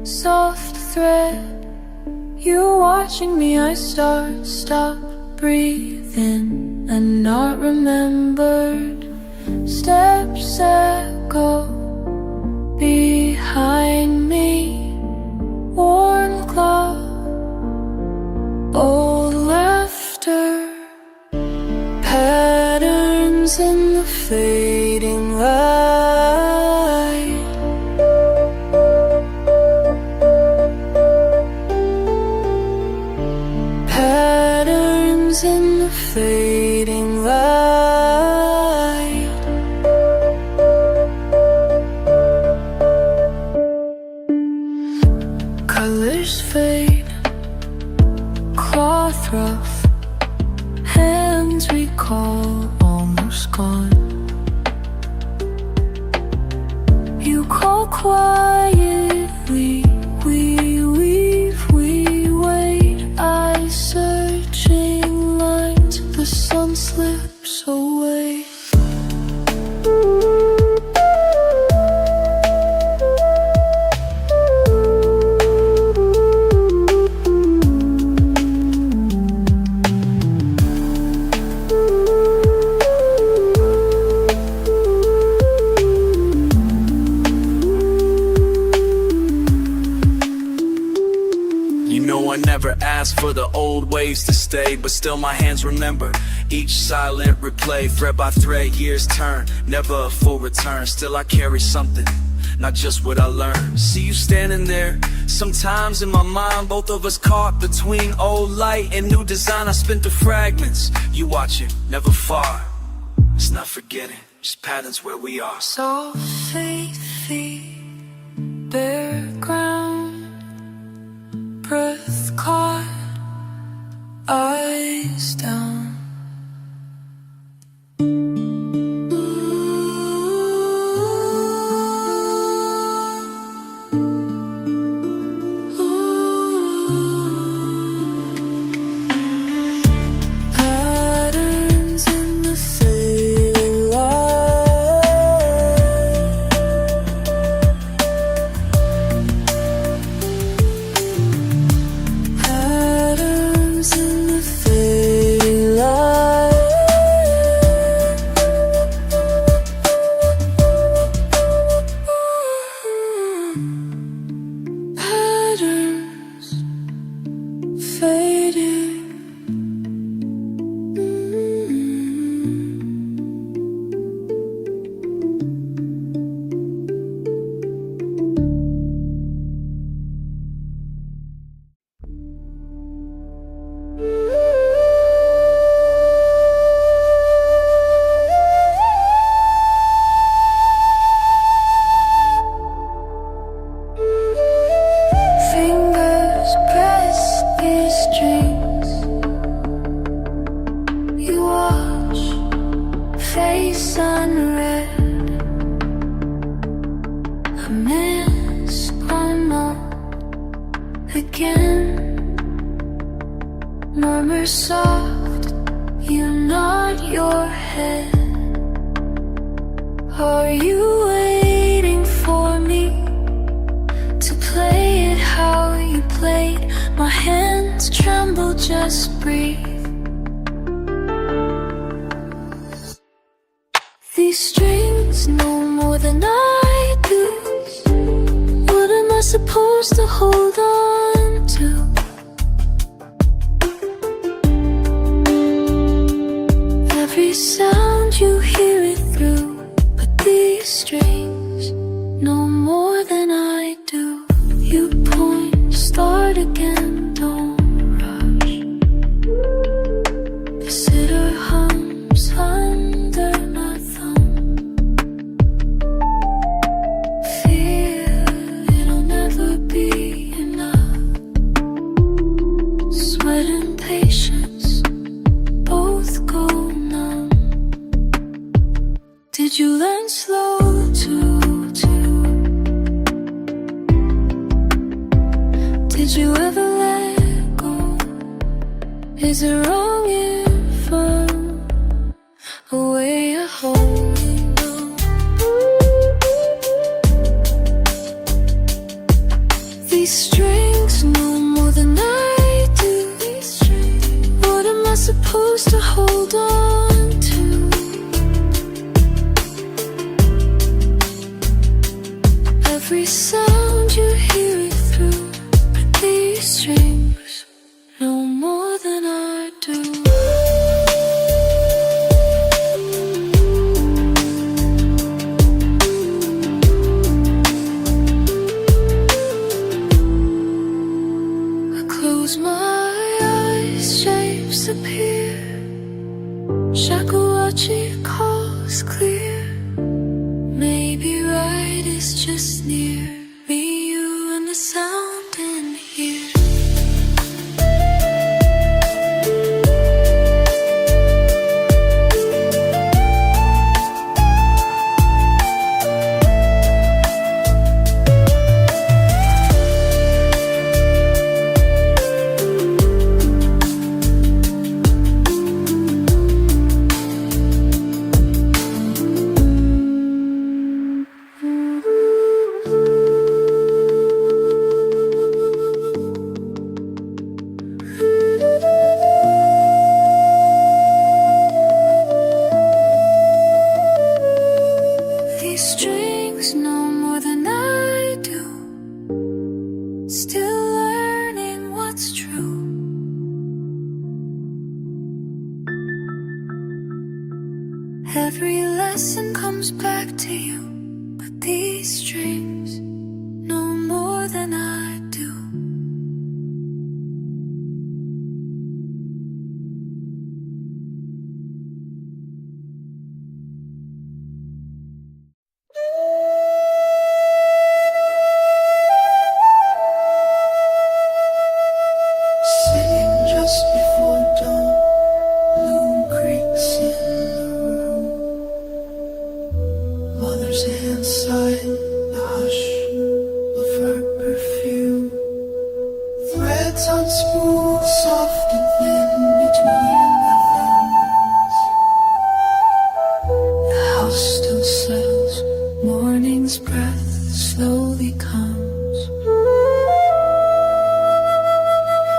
soft thread. You watching me, I stop breathing, and not remembered. Steps echo behind me. Worn cloth, old laughter, patterns in the fading light. Patterns in the fading light. Colors fade, cloth rough, hands recall almost gone. You call quietly, we weave, we wait, eyes searching light, the sun slips away. I never asked for the old ways to stay, but still my hands remember each silent replay. Thread by thread, years turn, never a full return. Still I carry something, not just what I learned. See you standing there, sometimes in my mind, both of us caught between old light and new design. I spent the fragments, you watching, never far. It's not forgetting, just patterns where we are. Soft feet, bare ground, breath caught, eyes down. Patterns in the fading light. again. Murmur soft, you nod your head. Are you waiting for me to play it how you played? My hands tremble, just breathe. These strings know more than I do. What am I supposed to hold on to? Every sound you hear it through, but these strings know more than I do. You point, start again, don't rush. The sitter hums under my thumb. Fear it'll never be enough. Sweat and patience both go numb. Did you learn slow too? Did you ever let go? Is it wrong if I'm a way of holding on? These strings know more than I do. What am I supposed to hold on to? Every sound you hear it through, but these strings know more than I do. I close my eyes, shapes appear. Shakuhachi calls clear. Maybe right is just near. Me, you, and the sound in here. These strings know more than I do. Still learning what's true. Every lesson comes back to you, but these strings know more than I do. Sitting just before dawn, loom creaks in the room. Mother's hand sighed the hush of her perfume. Threads unspooled, soft and thin between the thumbs. The house still settles, morning's breath slowly comes.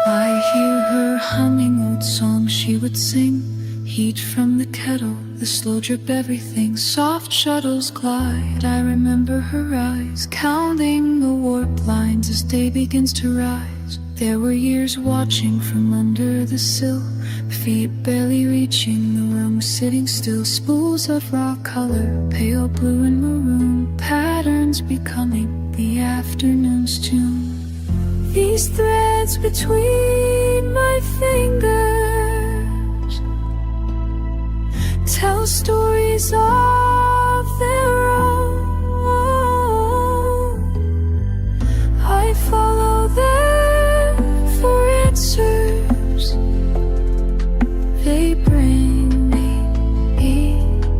I hear her humming old songs she would sing. Heat from the kettle, the slow drip everything. Soft shuttles glide, I remember her eyes, counting the warp lines as day begins to rise. There were years watching from under the sill, feet barely reaching the rung, sitting still. Spools of raw color, pale blue and maroon, patterns becoming the afternoon's tune. These threads between my fingers tell stories of their own. I follow them for answers. They bring me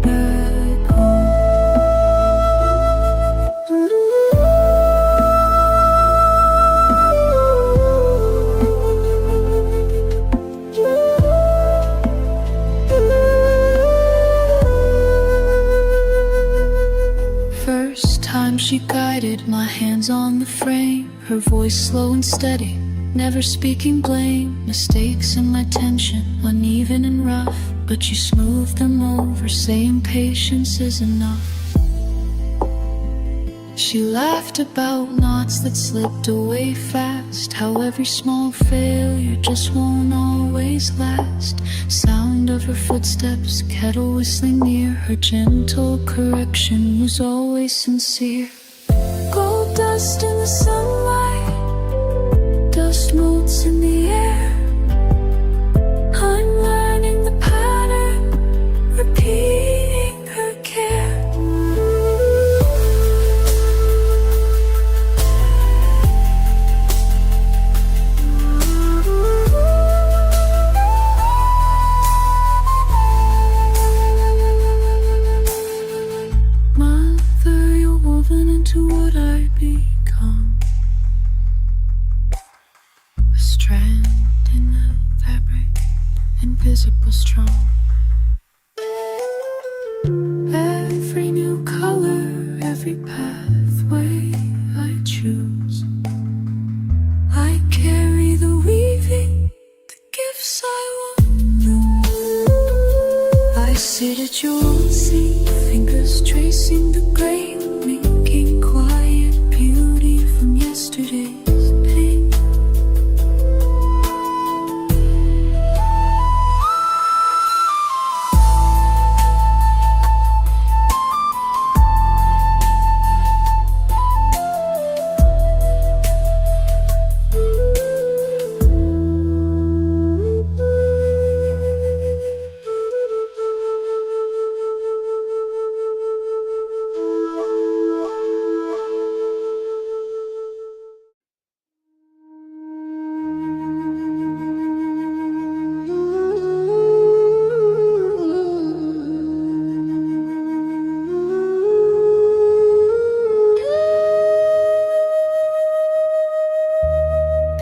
back home. hands on the frame, her voice slow and steady, never speaking blame. Mistakes in my tension, uneven and rough, but you smooth them over, saying patience is enough. She laughed about knots that slipped away fast, how every small failure just won't always last. Sound of her footsteps, kettle whistling near, her gentle correction was always sincere. Gold dust in the sunlight, dust motes in the air. I'm learning the pattern, repeating her care. Mother, you're woven into what I become, a strand in the fabric, invisible strong. Every new color, every pathway I choose, I carry the weaving, the gifts I won't lose. I sit at your seat, fingers tracing the grain, making quiet beauty from yesterday's pain.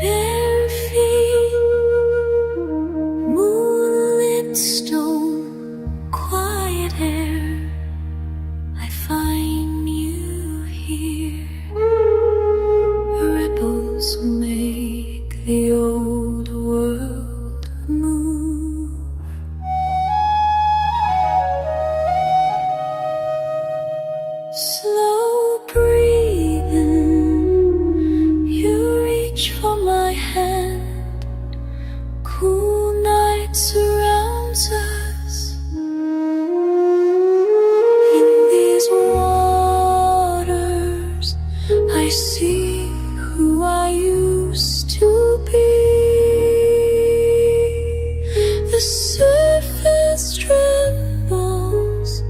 Bare feet, moonlit stone, quiet air, I find you here. Ripples make the old world move. Slow breathing, you reach for my hand. Cool night surrounds us. In these waters, I see who I used to be. The surface trembles.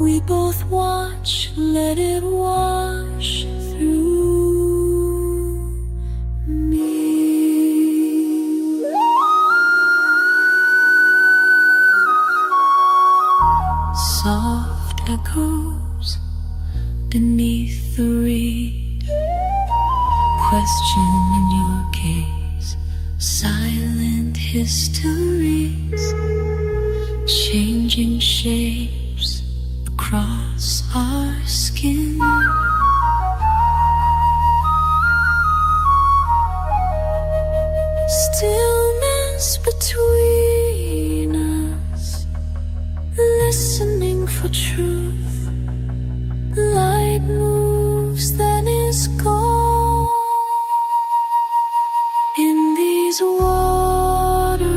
We both watch, let it wash through me. Soft echoes beneath the reed, question in your gaze, silent histories, changing shapes across our skin. Stillness between us, listening for truth. Light moves, then is gone. In these waters,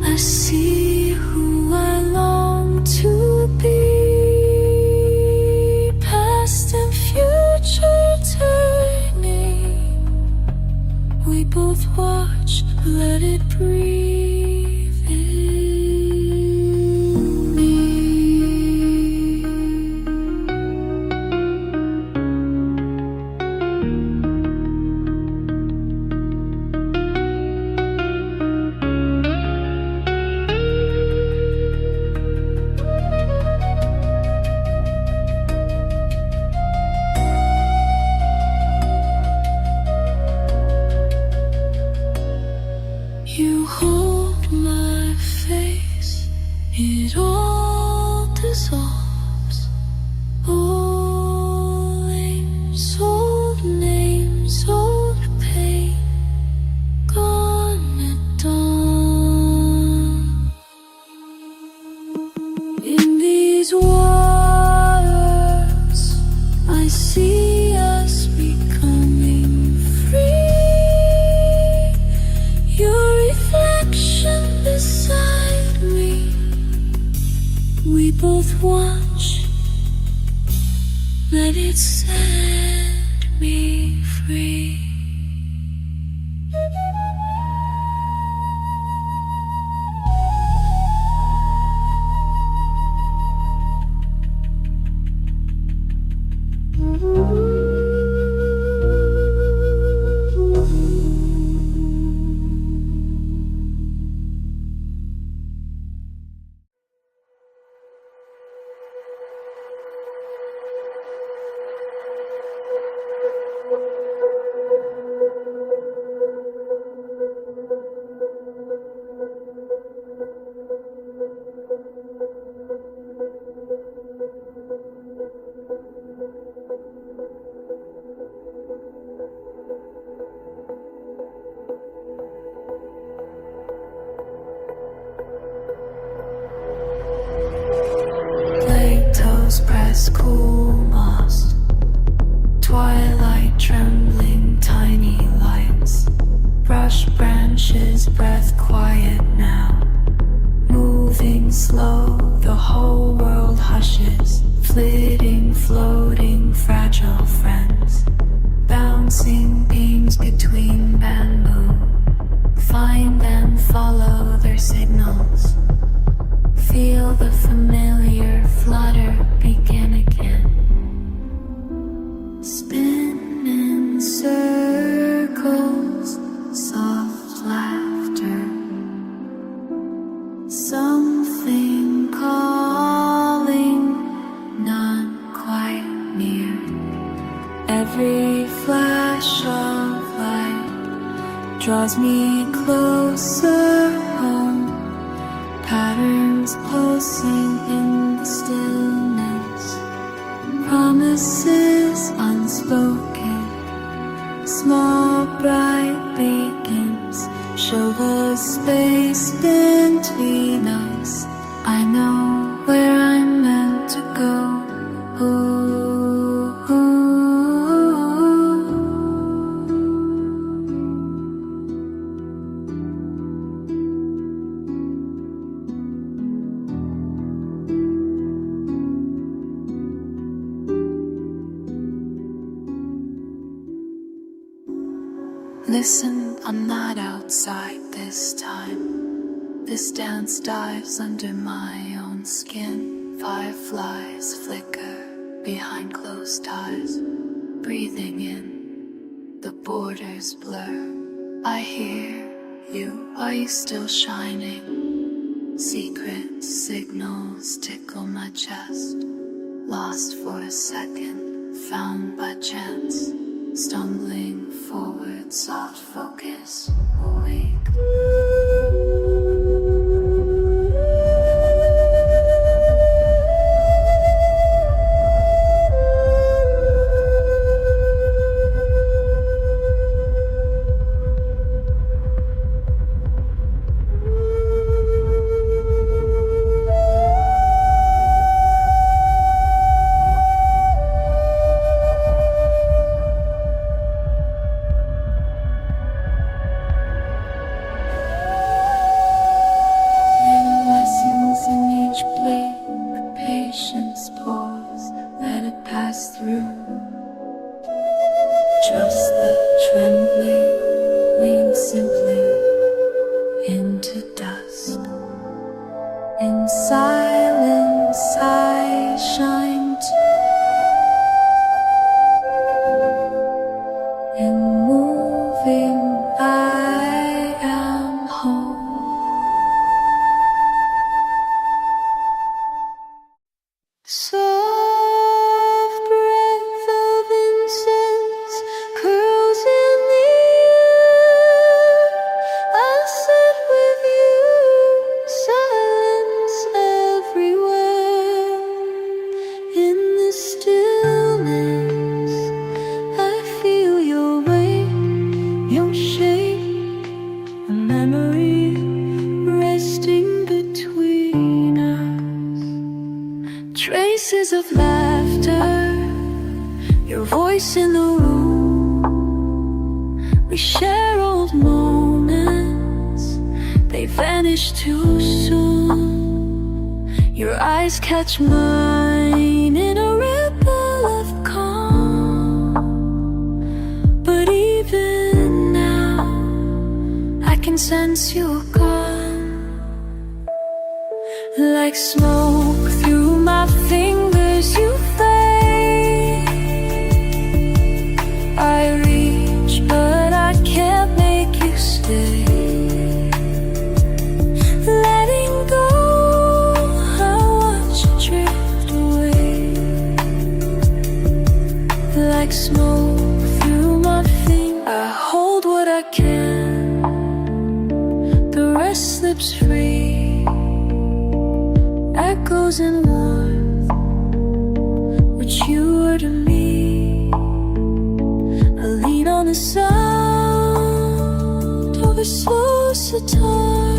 I see who I long to be. Past and future turning, we both watch, let it breathe in me. You hold So the pain gone at dawn. In these waters, I see us becoming free. Your reflection beside me, we both watch. Let it set me free. Plato's press cool moss, twilight trembling tiny lights, brush branches breath quiet now, moving slow the whole world hushes, flitting floating fragile friends, bouncing beams between bamboo, find and follow their signals. Feel the familiar flutter begin again. Spin in circles, soft laughter. Something calling, not quite near. Every flash of light draws me closer home. Patterns pulsing in the stillness, promises unspoken, small bright beacons show the space between us. I know where I'm meant to go. Ooh. Listen, I'm not outside this time. This dance dives under my own skin. Fireflies flicker behind closed eyes. Breathing in, the borders blur. I hear you, are you still shining? Secret signals tickle my chest. Lost for a second, found by chance. Stumbling forward, soft focus, awake. space in the room. We share old moments, they vanish too soon. Your eyes catch mine in a ripple of calm. But even now, I can sense you're gone. Like smoke through my fingers, you fade. I reach, but I can't make you stay. Letting go, I watch you drift away. Like smoke through my fingers, I hold what I can. The rest slips free, echoes and warmth, which you were to me. I lean on the sound of a slow sitar,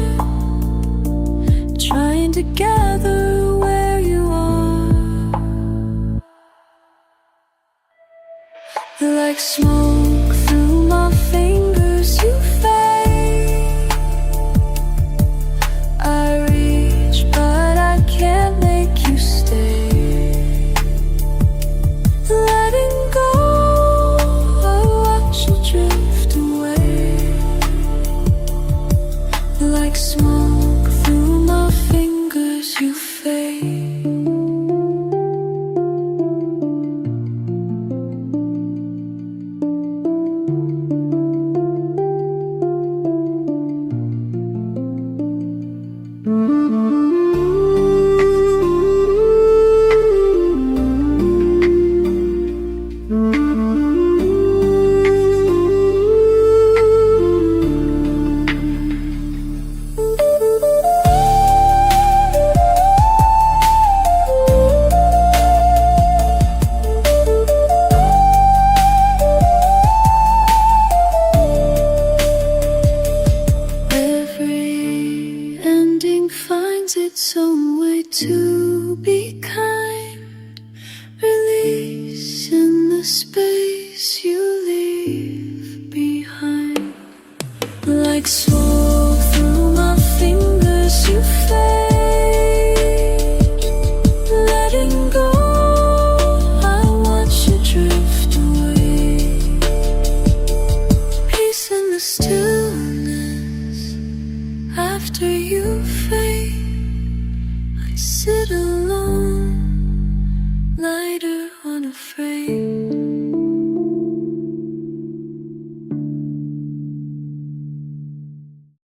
trying to gather where you are. Like smoke